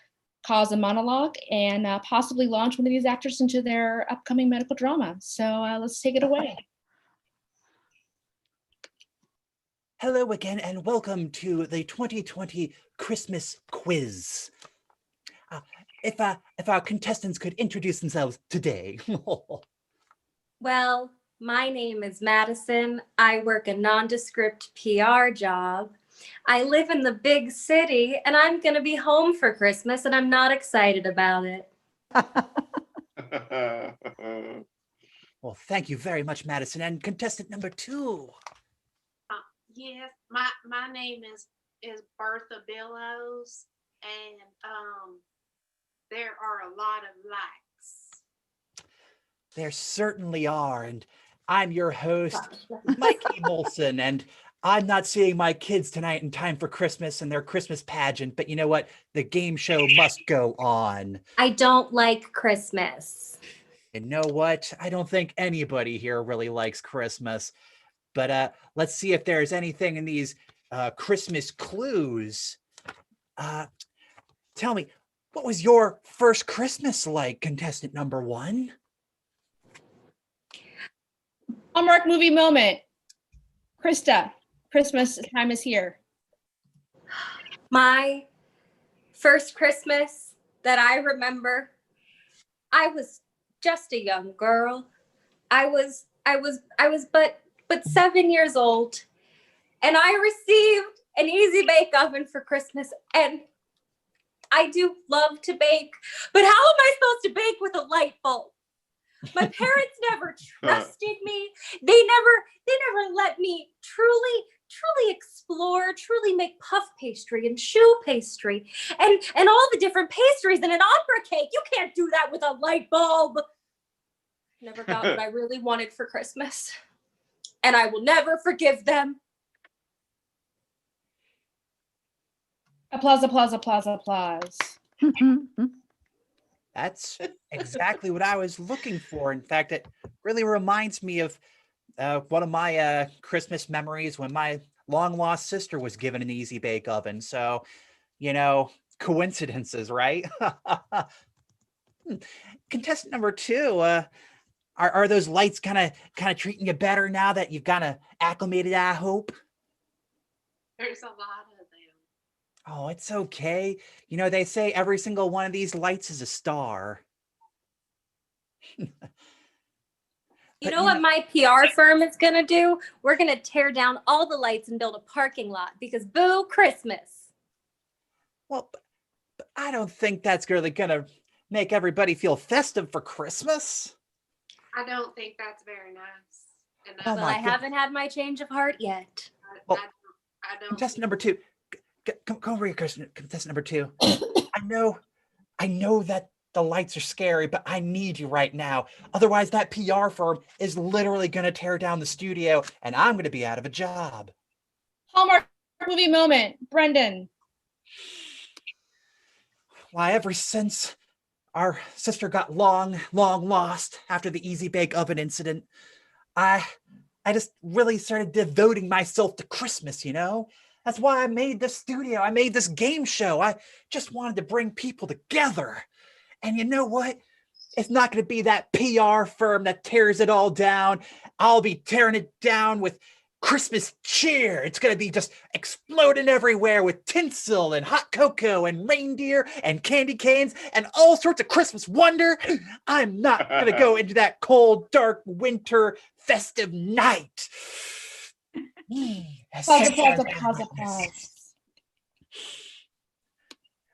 Speaker 11: cause a monologue and possibly launch one of these actors into their upcoming medical drama. So let's take it away.
Speaker 10: Hello again, and welcome to the 2020 Christmas quiz. If our contestants could introduce themselves today.
Speaker 13: Well, my name is Madsen. I work a nondescript PR job. I live in the big city and I'm going to be home for Christmas and I'm not excited about it.
Speaker 10: Well, thank you very much, Madsen. And contestant number 2.
Speaker 9: Yes, my name is Bertha Billows, and there are a lot of likes.
Speaker 10: There certainly are, and I'm your host, Mikey Molson, and I'm not seeing my kids tonight in time for Christmas and their Christmas pageant, but you know what? The game show must go on.
Speaker 13: I don't like Christmas.
Speaker 10: You know what? I don't think anybody here really likes Christmas, but let's see if there's anything in these Christmas clues. Tell me, what was your first Christmas like, contestant number 1?
Speaker 11: Hallmark movie moment. Krista, Christmas time is here.
Speaker 13: My first Christmas that I remember, I was just a young girl. I was but 7 years old, and I received an easy bake oven for Christmas, and I do love to bake, but how am I supposed to bake with a light bulb? My parents never trusted me. They never let me truly explore, truly make puff pastry and choux pastry and all the different pastries in an opera cake. You can't do that with a light bulb. Never got what I really wanted for Christmas. And I will never forgive them.
Speaker 11: Applause, applause, applause, applause.
Speaker 10: That's exactly what I was looking for. In fact, it really reminds me of one of my Christmas memories when my long-lost sister was given an easy bake oven. So, you know, coincidences, right? Contestant number 2, are those lights kind of treating you better now that you've kind of acclimated, I hope?
Speaker 9: There's a lot of them.
Speaker 10: Oh, it's okay. You know, they say every single one of these lights is a star.
Speaker 13: You know what my PR firm is going to do? We're going to tear down all the lights and build a parking lot because boo Christmas.
Speaker 10: Well, but I don't think that's really going to make everybody feel festive for Christmas.
Speaker 9: I don't think that's very nice. And
Speaker 10: Oh
Speaker 13: Well, I haven't had my change of heart yet.
Speaker 10: Well,
Speaker 9: I don't.
Speaker 10: Contestant number 2. Come over here, contestant number 2. I know that the lights are scary, but I need you right now. Otherwise, that PR firm is literally going to tear down the studio and I'm going to be out of a job.
Speaker 11: Hallmark movie moment, Brendan.
Speaker 10: Why, ever since our sister got long lost after the Easy Bake Oven incident, I just really started devoting myself to Christmas, you know? That's why I made this studio. I made this game show. I just wanted to bring people together. And you know what? It's not going to be that PR firm that tears it all down. I'll be tearing it down with Christmas cheer. It's going to be just exploding everywhere with tinsel and hot cocoa and reindeer and candy canes and all sorts of Christmas wonder. I'm not going to go into that cold, dark winter festive night.
Speaker 11: Pause.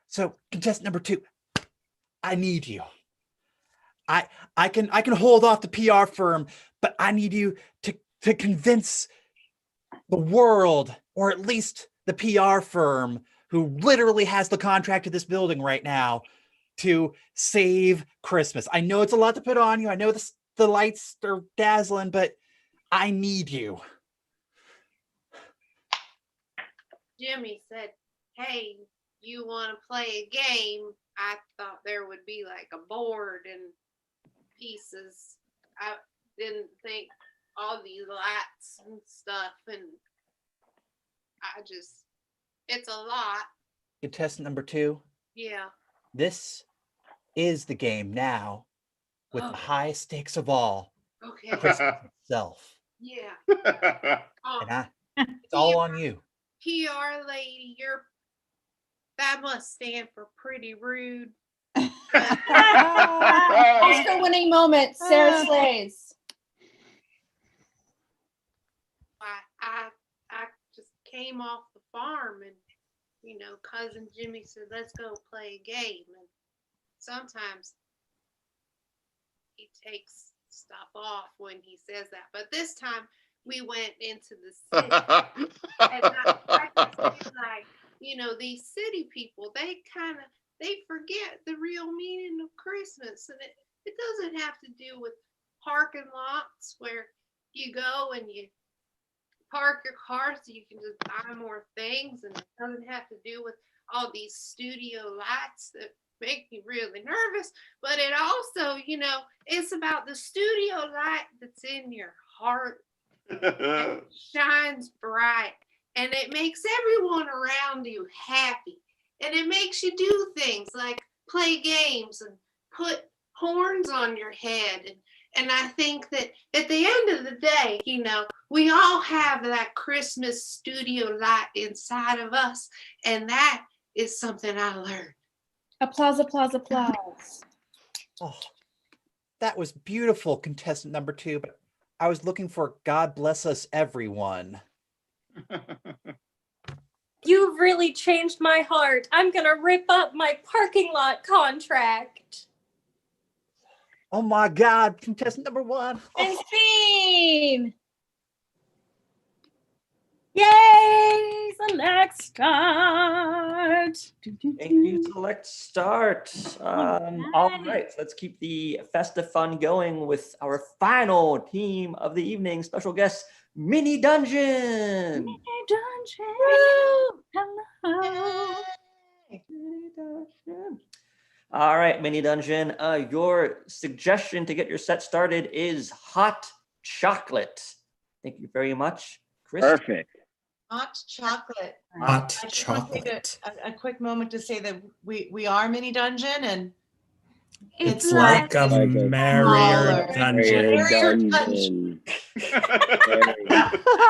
Speaker 10: So, contestant number 2, I need you. I can hold off the PR firm, but I need you to convince the world, or at least the PR firm who literally has the contract to this building right now, to save Christmas. I know it's a lot to put on you. I know the lights are dazzling, but I need you.
Speaker 9: Jimmy said, "Hey, you want to play a game?" I thought there would be like a board and pieces. I didn't think all these lights and stuff, and it's a lot.
Speaker 10: Contestant number 2.
Speaker 9: Yeah.
Speaker 10: This is the game now, with the highest stakes of all.
Speaker 9: Okay.
Speaker 10: Christmas itself.
Speaker 9: Yeah.
Speaker 10: And it's all on you.
Speaker 9: PR lady, that must stand for pretty rude.
Speaker 11: Oscar winning moment, Sarah Slays.
Speaker 9: I just came off the farm and cousin Jimmy said, "Let's go play a game." And sometimes he takes stuff off when he says that. But this time we went into the city. And I just feel like, these city people, they forget the real meaning of Christmas. And it doesn't have to do with parking lots where you go and you park your car so you can just buy more things. And it doesn't have to do with all these studio lights that make me really nervous. But it also, it's about the studio light that's in your heart. It shines bright and it makes everyone around you happy, and it makes you do things like play games and put horns on your head, and I think that at the end of the day, we all have that Christmas studio light inside of us, and that is something I learned.
Speaker 11: Applause.
Speaker 10: Oh, that was beautiful, contestant number 2, but I was looking for God bless us everyone.
Speaker 13: You've really changed my heart. I'm going to rip up my parking lot contract.
Speaker 10: Oh my God, contestant number 1.
Speaker 11: And scene!
Speaker 2: Yay! Select start.
Speaker 1: Thank you, select start. All right, let's keep the festive fun going with our final team of the evening. Special guest, Mini Dungeon.
Speaker 2: Hello.
Speaker 1: Mini Dungeon. All right, Mini Dungeon. Your suggestion to get your set started is hot chocolate. Thank you very much, Chris.
Speaker 3: Perfect.
Speaker 14: Hot chocolate.
Speaker 15: Hot
Speaker 14: I just want to take a quick moment to say that we are Mini Dungeon, and
Speaker 15: It's like a merrier dungeon.
Speaker 14: And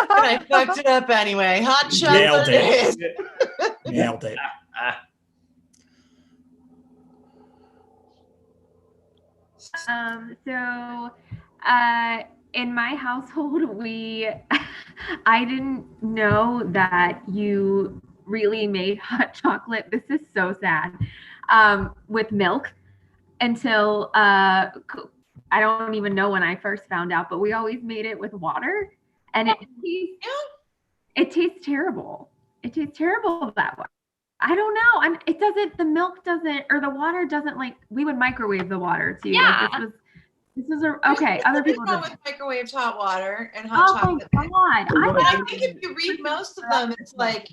Speaker 14: I fucked it up anyway. Hot
Speaker 15: Nailed
Speaker 14: chocolate
Speaker 15: it.
Speaker 14: is
Speaker 15: Nailed it.
Speaker 16: In my household, I didn't know that you really made hot chocolate. This is so sad. With milk until I don't even know when I first found out, but we always made it with water, and it tastes terrible. It tastes terrible that way. I don't know. And it doesn't. The milk doesn't, or the water doesn't. Like, we would microwave the water too.
Speaker 13: Yeah.
Speaker 16: Like, this is okay. Other people
Speaker 14: wrong
Speaker 16: did.
Speaker 14: with microwaved hot water and hot chocolate.
Speaker 16: Oh my God!
Speaker 14: I think if you read most of them, it's like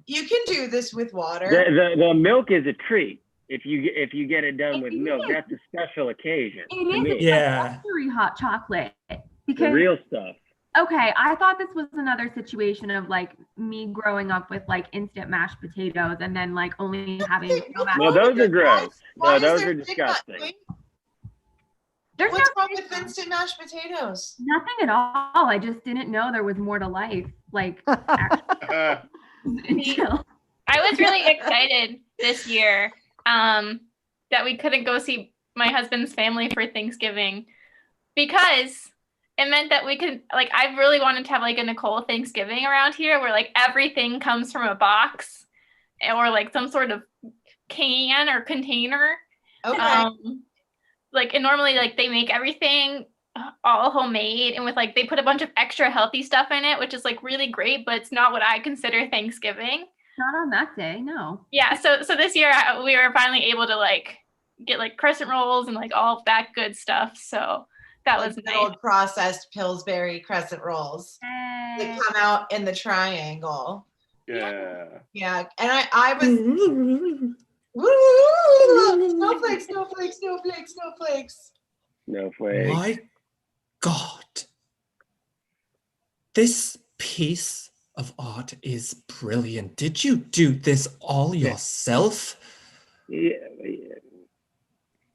Speaker 14: you can do this with water.
Speaker 17: The milk is a treat. If you get it done with milk, that's a special occasion.
Speaker 16: It is luxury hot chocolate because
Speaker 17: the real stuff.
Speaker 16: Okay, I thought this was another situation of like me growing up with like instant mashed potatoes and then like only having.
Speaker 17: No, those are gross. No, those are disgusting.
Speaker 14: What's wrong with instant mashed potatoes?
Speaker 16: Nothing at all. I just didn't know there was more to life. Like, until.
Speaker 11: I was really excited this year that we couldn't go see my husband's family for Thanksgiving because it meant that we could, like, I really wanted to have like a Nicole Thanksgiving around here where like everything comes from a box or like some sort of can or container.
Speaker 14: Okay.
Speaker 11: Like, and normally like they make everything all homemade and with like they put a bunch of extra healthy stuff in it, which is like really great, but it's not what I consider Thanksgiving.
Speaker 16: Not on that day, no.
Speaker 11: Yeah, so this year we were finally able to like get like crescent rolls and like all of that good stuff. So that was
Speaker 14: good
Speaker 11: nice.
Speaker 14: old processed Pillsbury crescent rolls. They come out in the triangle.
Speaker 7: Yeah.
Speaker 14: Yeah, and I was. Snowflakes, snowflakes, snowflakes, snowflakes.
Speaker 17: Snowflakes.
Speaker 15: My God. This piece of art is brilliant. Did you do this all yourself?
Speaker 17: Yeah.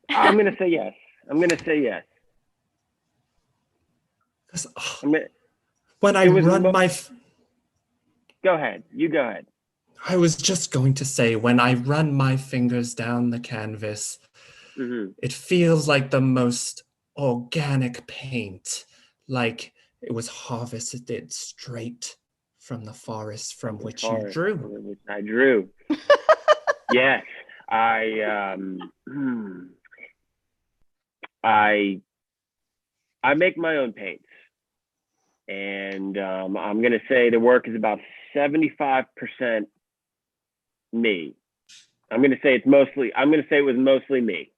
Speaker 17: I'm going to say yes. I'm going to say yes.
Speaker 15: When I run my...
Speaker 17: Go ahead. You go ahead.
Speaker 15: I was just going to say, when I run my fingers down the canvas, it feels like the most organic paint, like it was harvested straight from the forest from which you drew.
Speaker 17: I drew. Yes, I make my own paints, and I'm gonna say the work is about 75% me. I'm gonna say it was mostly me.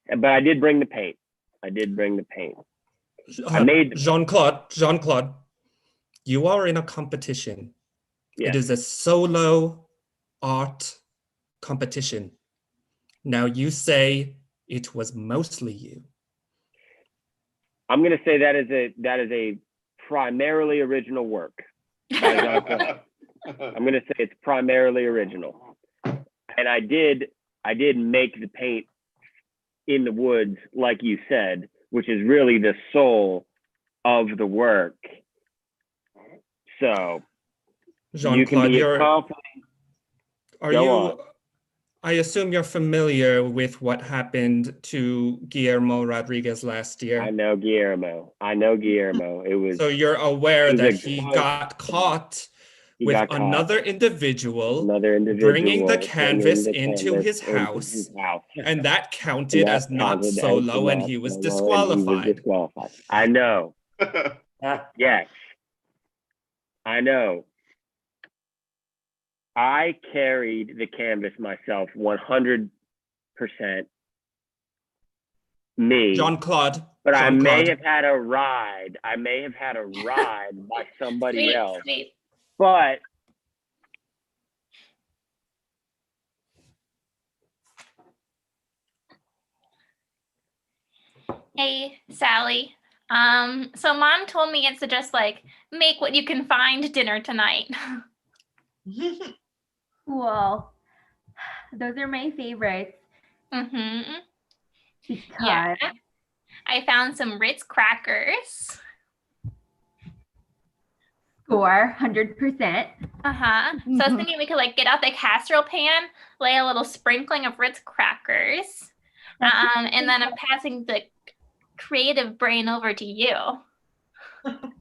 Speaker 17: But I did bring the paint. I made
Speaker 15: Jean-Claude, you are in a competition.
Speaker 17: Yes.
Speaker 15: It is a solo art competition. Now you say it was mostly you.
Speaker 17: I'm going to say that is a primarily original work. I'm going to say it's primarily original. And I did make the paint in the woods, like you said, which is really the soul of the work. So you can be confident.
Speaker 15: I assume you're familiar with what happened to Guillermo Rodriguez last year.
Speaker 17: I know Guillermo. It was.
Speaker 15: So you're aware that he got caught with another individual bringing the canvas into his house, and that counted as not solo, and he was disqualified.
Speaker 17: I know. Yes, I know. I carried the canvas myself, 100% me.
Speaker 15: Jean-Claude.
Speaker 17: But I may have had a ride. By somebody else.
Speaker 11: Sweet.
Speaker 17: But
Speaker 11: Hey, Sally. So mom told me it's to just like make what you can find dinner tonight.
Speaker 16: Cool. Those are my favorites.
Speaker 11: Yeah. I found some Ritz crackers.
Speaker 16: Score 100%.
Speaker 13: Uh-huh. So I was thinking we could like get out the casserole pan, lay a little sprinkling of Ritz crackers, and then I'm passing the creative brain over to you.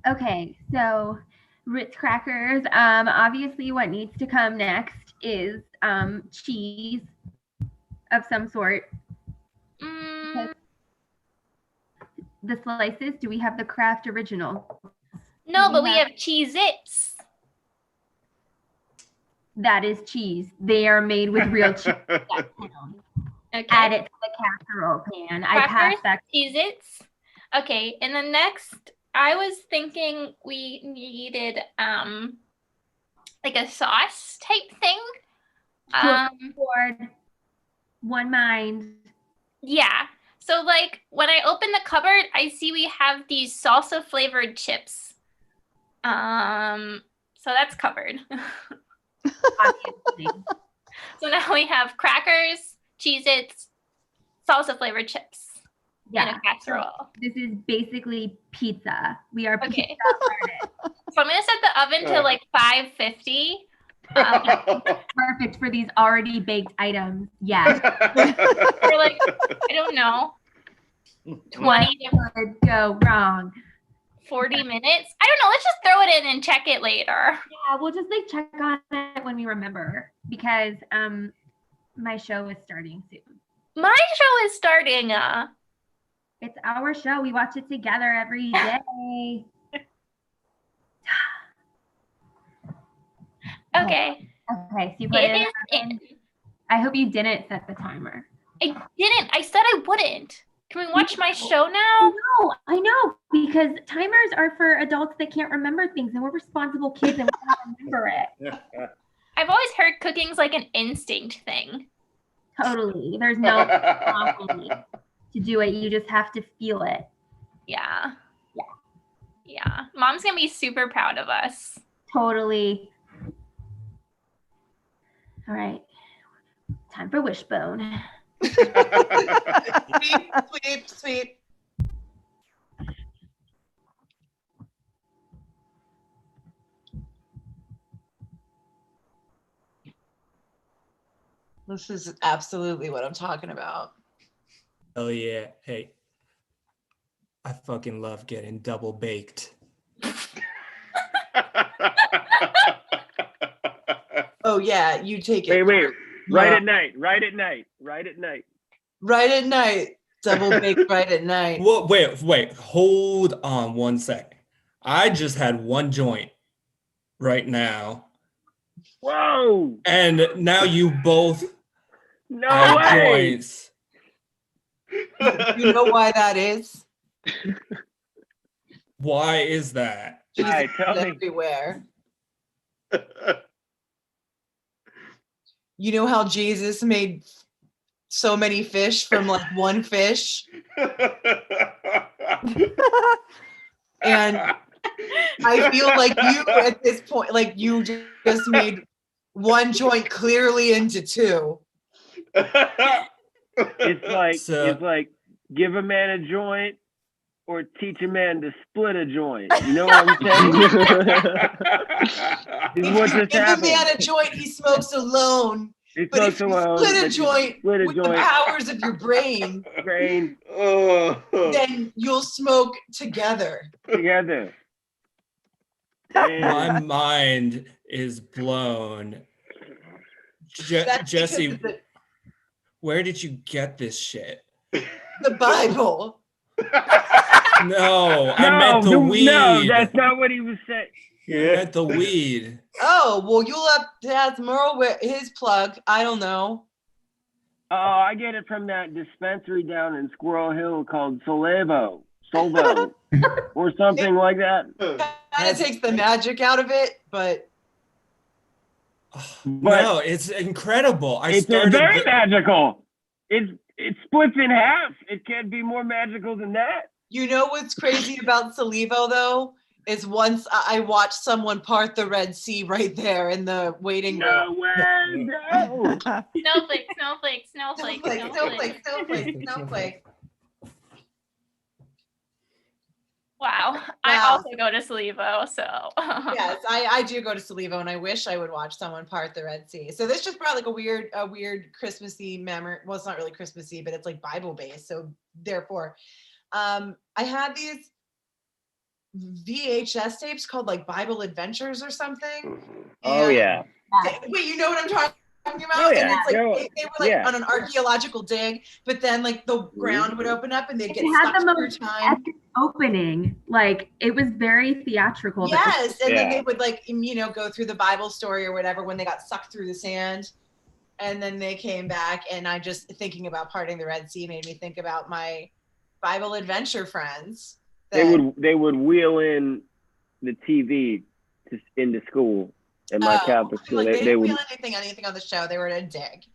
Speaker 16: Okay, so Ritz crackers. Obviously, what needs to come next is cheese of some sort. The slices. Do we have the Kraft original?
Speaker 13: No, but we have Cheez-Its.
Speaker 16: That is cheese. They are made with real cheese.
Speaker 13: Okay.
Speaker 16: Add it to the casserole pan. I
Speaker 13: Crackers,
Speaker 16: passed that.
Speaker 13: Cheez-Its. Okay, and then next, I was thinking we needed like a sauce type thing.
Speaker 16: Board, one mind.
Speaker 13: Yeah. So like when I open the cupboard, I see we have these salsa flavored chips. So that's covered. So now we have crackers, Cheez-Its, salsa flavored chips. In a casserole.
Speaker 16: This is basically pizza. We are pizza artists.
Speaker 13: So I'm gonna set the oven to like 550.
Speaker 16: Perfect for these already baked items. Yeah.
Speaker 13: For like, I don't know, 20
Speaker 16: could go wrong.
Speaker 13: 40 minutes. I don't know. Let's just throw it in and check it later.
Speaker 16: Yeah, we'll just like check on it when we remember because my show is starting soon.
Speaker 13: My show is starting.
Speaker 16: It's our show. We watch it together every day.
Speaker 13: Okay.
Speaker 16: Okay. So you put it in. I hope you didn't set the timer.
Speaker 13: I didn't. I said I wouldn't. Can we watch my show now?
Speaker 16: I know, because timers are for adults that can't remember things, and we're responsible kids and we want to remember it.
Speaker 13: I've always heard cooking's like an instinct thing.
Speaker 16: Totally. There's no prompting to do it. You just have to feel it.
Speaker 13: Yeah. Yeah. Mom's gonna be super proud of us.
Speaker 16: Totally. All right. Time for wishbone.
Speaker 14: Sweep. This is absolutely what I'm talking about.
Speaker 15: Oh yeah. Hey, I fucking love getting double baked.
Speaker 14: Oh yeah, you take it.
Speaker 17: Wait. Right
Speaker 14: Yeah.
Speaker 17: at night.
Speaker 14: Right at night. Double baked right at night.
Speaker 15: Well, wait. Hold on 1 second. I just had one joint right now.
Speaker 17: Whoa!
Speaker 15: And now you both
Speaker 17: No
Speaker 15: have
Speaker 17: way!
Speaker 15: joints.
Speaker 14: You know why that is?
Speaker 15: Why is that?
Speaker 14: Jesus
Speaker 17: Alright, tell
Speaker 14: is
Speaker 17: me.
Speaker 14: everywhere. You know how Jesus made so many fish from like one fish? And I feel like you at this point, like you just made one joint clearly into two.
Speaker 17: It's like give a man a joint or teach a man to split a joint. You know what I'm saying? Is what just
Speaker 14: Give a
Speaker 17: happened.
Speaker 14: man a joint, he smokes alone.
Speaker 17: He
Speaker 14: But if
Speaker 17: smokes
Speaker 14: you
Speaker 17: alone,
Speaker 14: split a
Speaker 17: but you
Speaker 14: joint
Speaker 17: split a
Speaker 14: with the
Speaker 17: joint.
Speaker 14: powers of your brain, then you'll smoke together.
Speaker 17: Together.
Speaker 15: My mind is blown.
Speaker 14: That's because
Speaker 15: Jesse,
Speaker 14: of
Speaker 15: where did you get this shit?
Speaker 14: the Bible.
Speaker 15: No, I meant the weed.
Speaker 17: No, that's not what he was saying.
Speaker 15: I meant the weed.
Speaker 14: Oh, well, you'll have to ask Merle with his plug. I don't know.
Speaker 17: Oh, I get it from that dispensary down in Squirrel Hill called Solvo, or something like that.
Speaker 14: Kind of takes the magic out of it, but
Speaker 15: No, it's incredible.
Speaker 17: It's very magical. It splits in half. It can't be more magical than that.
Speaker 14: you know what's crazy about Solivo, though? Is once I watched someone part the Red Sea right there in the waiting room.
Speaker 17: No way, no.
Speaker 13: Snowflake.
Speaker 18: Wow. I also go to Salivo, so.
Speaker 14: Yes, I do go to Salivo, and I wish I would watch someone part the Red Sea. So this just brought like a weird Christmassy memory. Well, it's not really Christmassy, but it's like Bible based. So therefore, I had these VHS tapes called like Bible Adventures or something.
Speaker 17: Oh yeah.
Speaker 14: Wait, you know what I'm talking about?
Speaker 17: Oh, yeah.
Speaker 14: And it's like
Speaker 17: No,
Speaker 14: they were like
Speaker 17: yeah.
Speaker 14: on an archaeological dig, but then like the ground would open up and they'd get
Speaker 16: It had
Speaker 14: sucked
Speaker 16: the
Speaker 14: through
Speaker 16: most
Speaker 14: time.
Speaker 16: epic opening. Like it was very theatrical.
Speaker 14: Yes, and then they would like go through the Bible story or whatever when they got sucked through the sand, and then they came back. And I just thinking about parting the Red Sea made me think about my Bible adventure friends.
Speaker 17: They would wheel in the TV into school at my Catholic school.
Speaker 14: Like, they
Speaker 17: They
Speaker 14: didn't
Speaker 17: would.
Speaker 14: feel anything on the show. They were in a dig.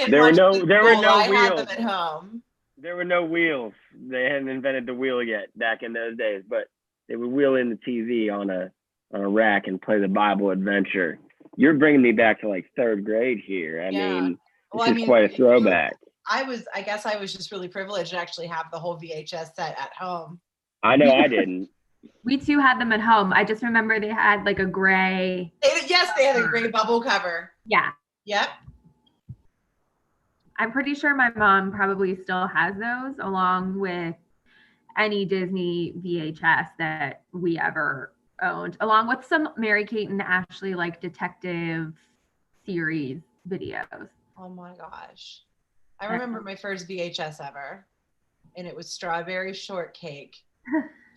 Speaker 17: There were no
Speaker 14: I had
Speaker 17: wheels.
Speaker 14: them at home.
Speaker 17: There were no wheels. They hadn't invented the wheel yet back in those days. But they would wheel in the TV on a rack and play the Bible adventure. You're bringing me back to like third grade here. I mean, this is quite a throwback.
Speaker 14: I guess I was just really privileged to actually have the whole VHS set at home.
Speaker 17: I know I didn't.
Speaker 16: We too had them at home. I just remember they had like a gray.
Speaker 14: Yes, they had a gray bubble cover.
Speaker 16: Yeah.
Speaker 14: Yep.
Speaker 16: I'm pretty sure my mom probably still has those along with any Disney VHS that we ever owned, along with some Mary-Kate and Ashley like detective series videos.
Speaker 14: Oh my gosh. I remember my first VHS ever, and it was Strawberry Shortcake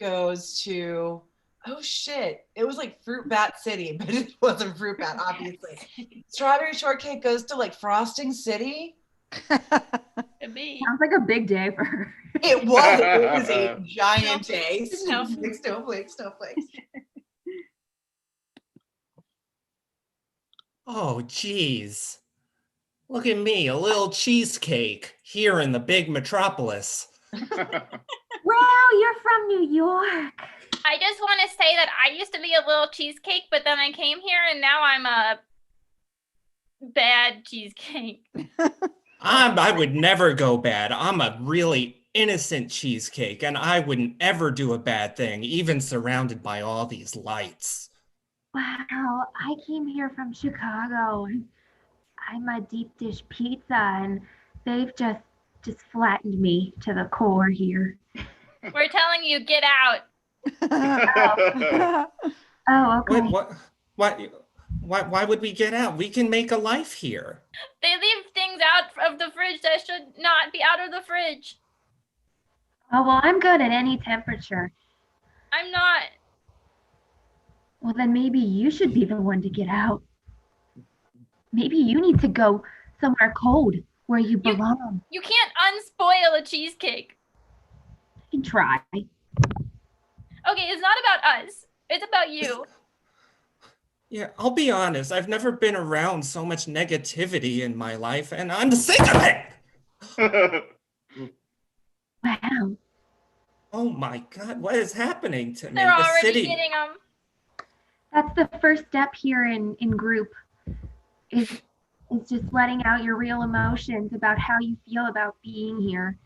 Speaker 14: goes to, it was like Fruit Bat City, but it wasn't Fruit Bat, obviously. Strawberry Shortcake goes to like Frosting City.
Speaker 16: Sounds like a big day for her.
Speaker 14: It was a giant day. Snowflakes.
Speaker 15: Oh, geez. Look at me, a little cheesecake here in the big metropolis.
Speaker 16: Well, you're from New York.
Speaker 18: I just want to say that I used to be a little cheesecake, but then I came here and now I'm a bad cheesecake.
Speaker 15: I would never go bad. I'm a really innocent cheesecake, and I wouldn't ever do a bad thing, even surrounded by all these lights.
Speaker 16: Wow, I came here from Chicago. I'm a deep dish pizza, and they've just flattened me to the core here.
Speaker 18: We're telling you, get out.
Speaker 16: Oh, okay.
Speaker 15: Wait, why would we get out? We can make a life here.
Speaker 18: They leave things out of the fridge that should not be out of the fridge.
Speaker 16: Oh, well, I'm good at any temperature.
Speaker 18: I'm not.
Speaker 16: Well, then maybe you should be the one to get out. Maybe you need to go somewhere cold where you belong.
Speaker 18: You can't unspoil a cheesecake.
Speaker 16: I can try.
Speaker 18: Okay, it's not about us. It's about you.
Speaker 15: Yeah, I'll be honest. I've never been around so much negativity in my life, and I'm sick of it.
Speaker 16: Wow.
Speaker 15: Oh my God, what is happening to me?
Speaker 18: They're
Speaker 15: The
Speaker 18: already
Speaker 15: city.
Speaker 18: getting them.
Speaker 16: That's the first step here in group. Is just letting out your real emotions about how you feel about being here.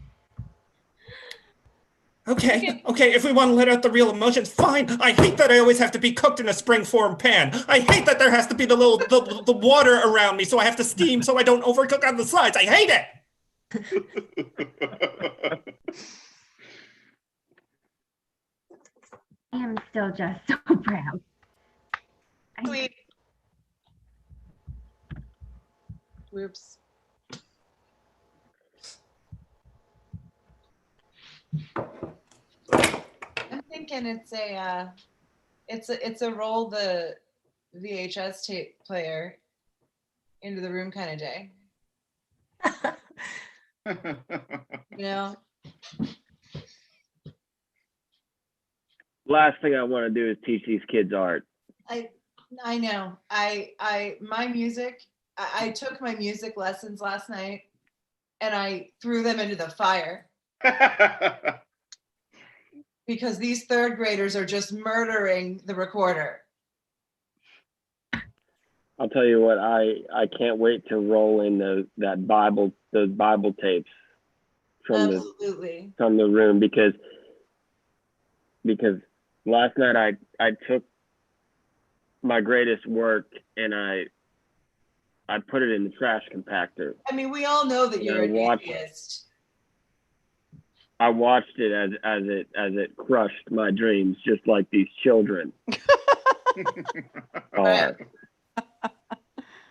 Speaker 15: Okay, if we want to let out the real emotions, fine. I hate that I always have to be cooked in a springform pan. I hate that there has to be the water around me, so I have to steam so I don't overcook on the sides. I hate it.
Speaker 16: I am still just so proud.
Speaker 14: Sweet. Whoops. I'm thinking it's a roll the VHS tape player into the room kind of day. You know?
Speaker 17: Last thing I want to do is teach these kids art.
Speaker 14: I know. My music, I took my music lessons last night and I threw them into the fire. Because these third graders are just murdering the recorder.
Speaker 17: I'll tell you what, I can't wait to roll in those Bible tapes
Speaker 14: Absolutely.
Speaker 17: from the room because last night I took my greatest work and I put it in the trash compactor.
Speaker 14: I mean, we all know that
Speaker 17: And
Speaker 14: you're
Speaker 17: I
Speaker 14: an
Speaker 17: watched-
Speaker 14: atheist.
Speaker 17: I watched it as it crushed my dreams, just like these children are.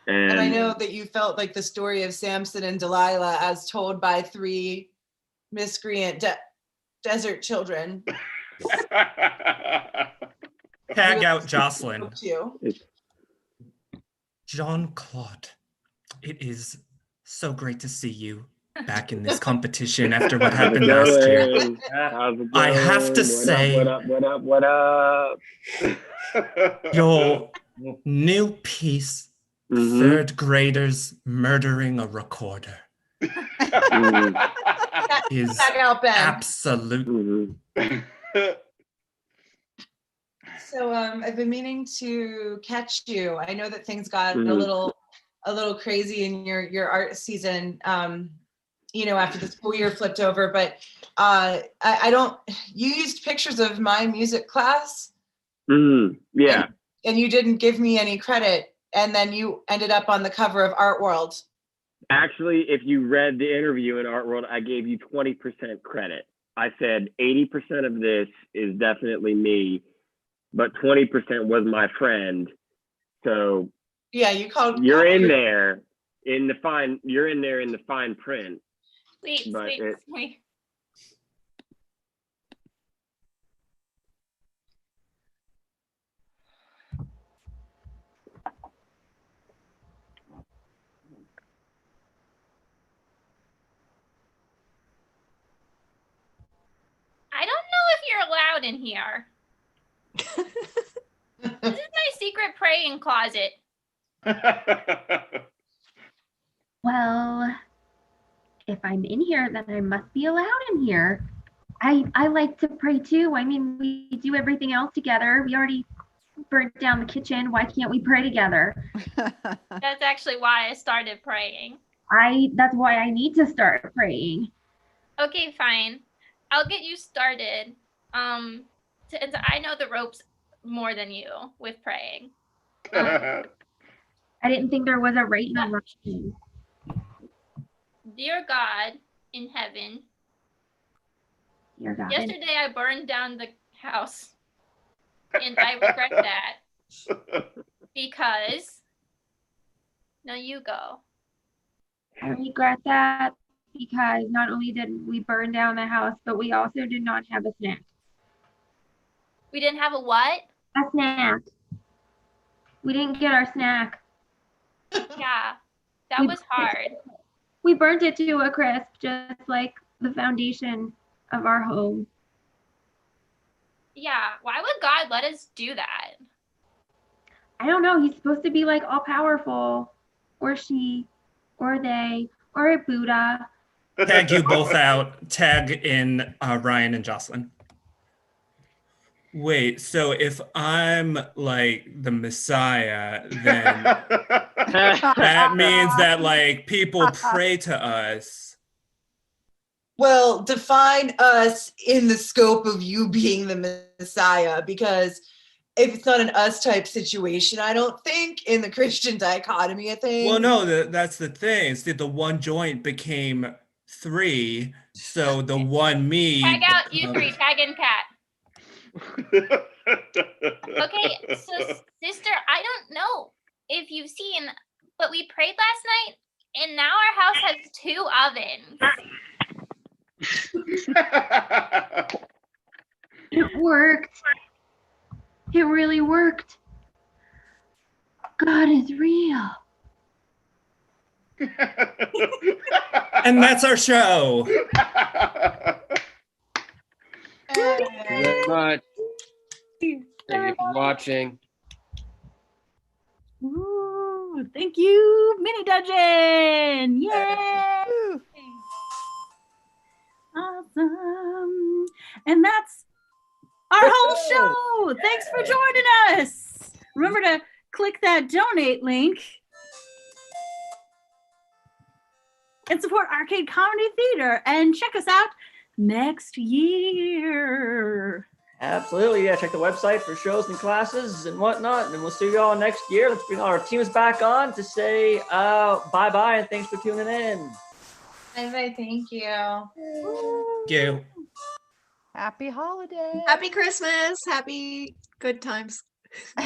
Speaker 14: And I know that you felt like the story of Samson and Delilah as told by three miscreant desert children.
Speaker 15: Tag out Jocelyn.
Speaker 14: You.
Speaker 15: Jean-Claude, it is so great to see you back in this competition after what happened last year. I have to say,
Speaker 17: what up?
Speaker 15: your new piece, third graders murdering a recorder, is
Speaker 14: Tag out Ben.
Speaker 15: absolute.
Speaker 14: So I've been meaning to catch you. I know that things got a little crazy in your art season. After the school year flipped over, but I don't. You used pictures of my music class.
Speaker 17: Yeah.
Speaker 14: And you didn't give me any credit, and then you ended up on the cover of Art World.
Speaker 17: Actually, if you read the interview in Art World, I gave you 20% credit. I said 80% of this is definitely me, but 20% was my friend. So
Speaker 14: yeah,
Speaker 17: you're in there in the fine. You're in there in the fine print.
Speaker 18: Wait. I don't know if you're allowed in here. This is my secret praying closet.
Speaker 16: Well, if I'm in here, then I must be allowed in here. I like to pray too. I mean, we do everything else together. We already burnt down the kitchen. Why can't we pray together?
Speaker 18: That's actually why I started praying.
Speaker 16: That's why I need to start praying.
Speaker 18: Okay, fine. I'll get you started. I know the ropes more than you with praying.
Speaker 16: I didn't think there was a right and a wrong.
Speaker 18: Dear God in heaven,
Speaker 16: Dear God.
Speaker 18: yesterday I burned down the house, and I regret that because. No, you go.
Speaker 16: I regret that because not only did we burn down the house, but we also did not have a snack.
Speaker 18: We didn't have a what?
Speaker 16: A snack. We didn't get our snack.
Speaker 18: Yeah, that was hard.
Speaker 16: We burnt it to a crisp, just like the foundation of our home.
Speaker 18: Yeah, why would God let us do that?
Speaker 16: I don't know. He's supposed to be like all powerful, or she, or they, or a Buddha.
Speaker 15: Tag you both out. Tag in Ryan and Jocelyn. Wait, so if I'm like the Messiah, then that means that like people pray to us.
Speaker 14: Well, define us in the scope of you being the Messiah, because if it's not an us type situation, I don't think in the Christian dichotomy of things.
Speaker 15: Well, no, that's the thing. It's that the one joint became three, so the one me.
Speaker 18: Tag out you three, tag in Cat. Okay, so sister, I don't know if you've seen, but we prayed last night, and now our house has 2 ovens.
Speaker 16: It worked. It really worked. God is real.
Speaker 15: And that's our show.
Speaker 19: Thank you very much. Thank you for watching.
Speaker 2: Ooh, thank you, Mini Dungeon. Yay! Awesome. And that's our whole show. Thanks for joining us. Remember to click that donate link. and support Arcade Comedy Theater and check us out next year.
Speaker 1: Absolutely, yeah. Check the website for shows and classes and whatnot, and we'll see you all next year. Let's bring our teams back on to say bye-bye and thanks for tuning in.
Speaker 14: Bye-bye, thank you.
Speaker 15: Thank you.
Speaker 6: Happy holiday.
Speaker 8: Happy Christmas. Happy good times.
Speaker 7: May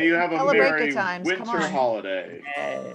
Speaker 7: you have a
Speaker 6: Celebrate
Speaker 7: merry
Speaker 6: good times. Come
Speaker 7: winter
Speaker 6: on.
Speaker 7: holiday.
Speaker 1: Yeah.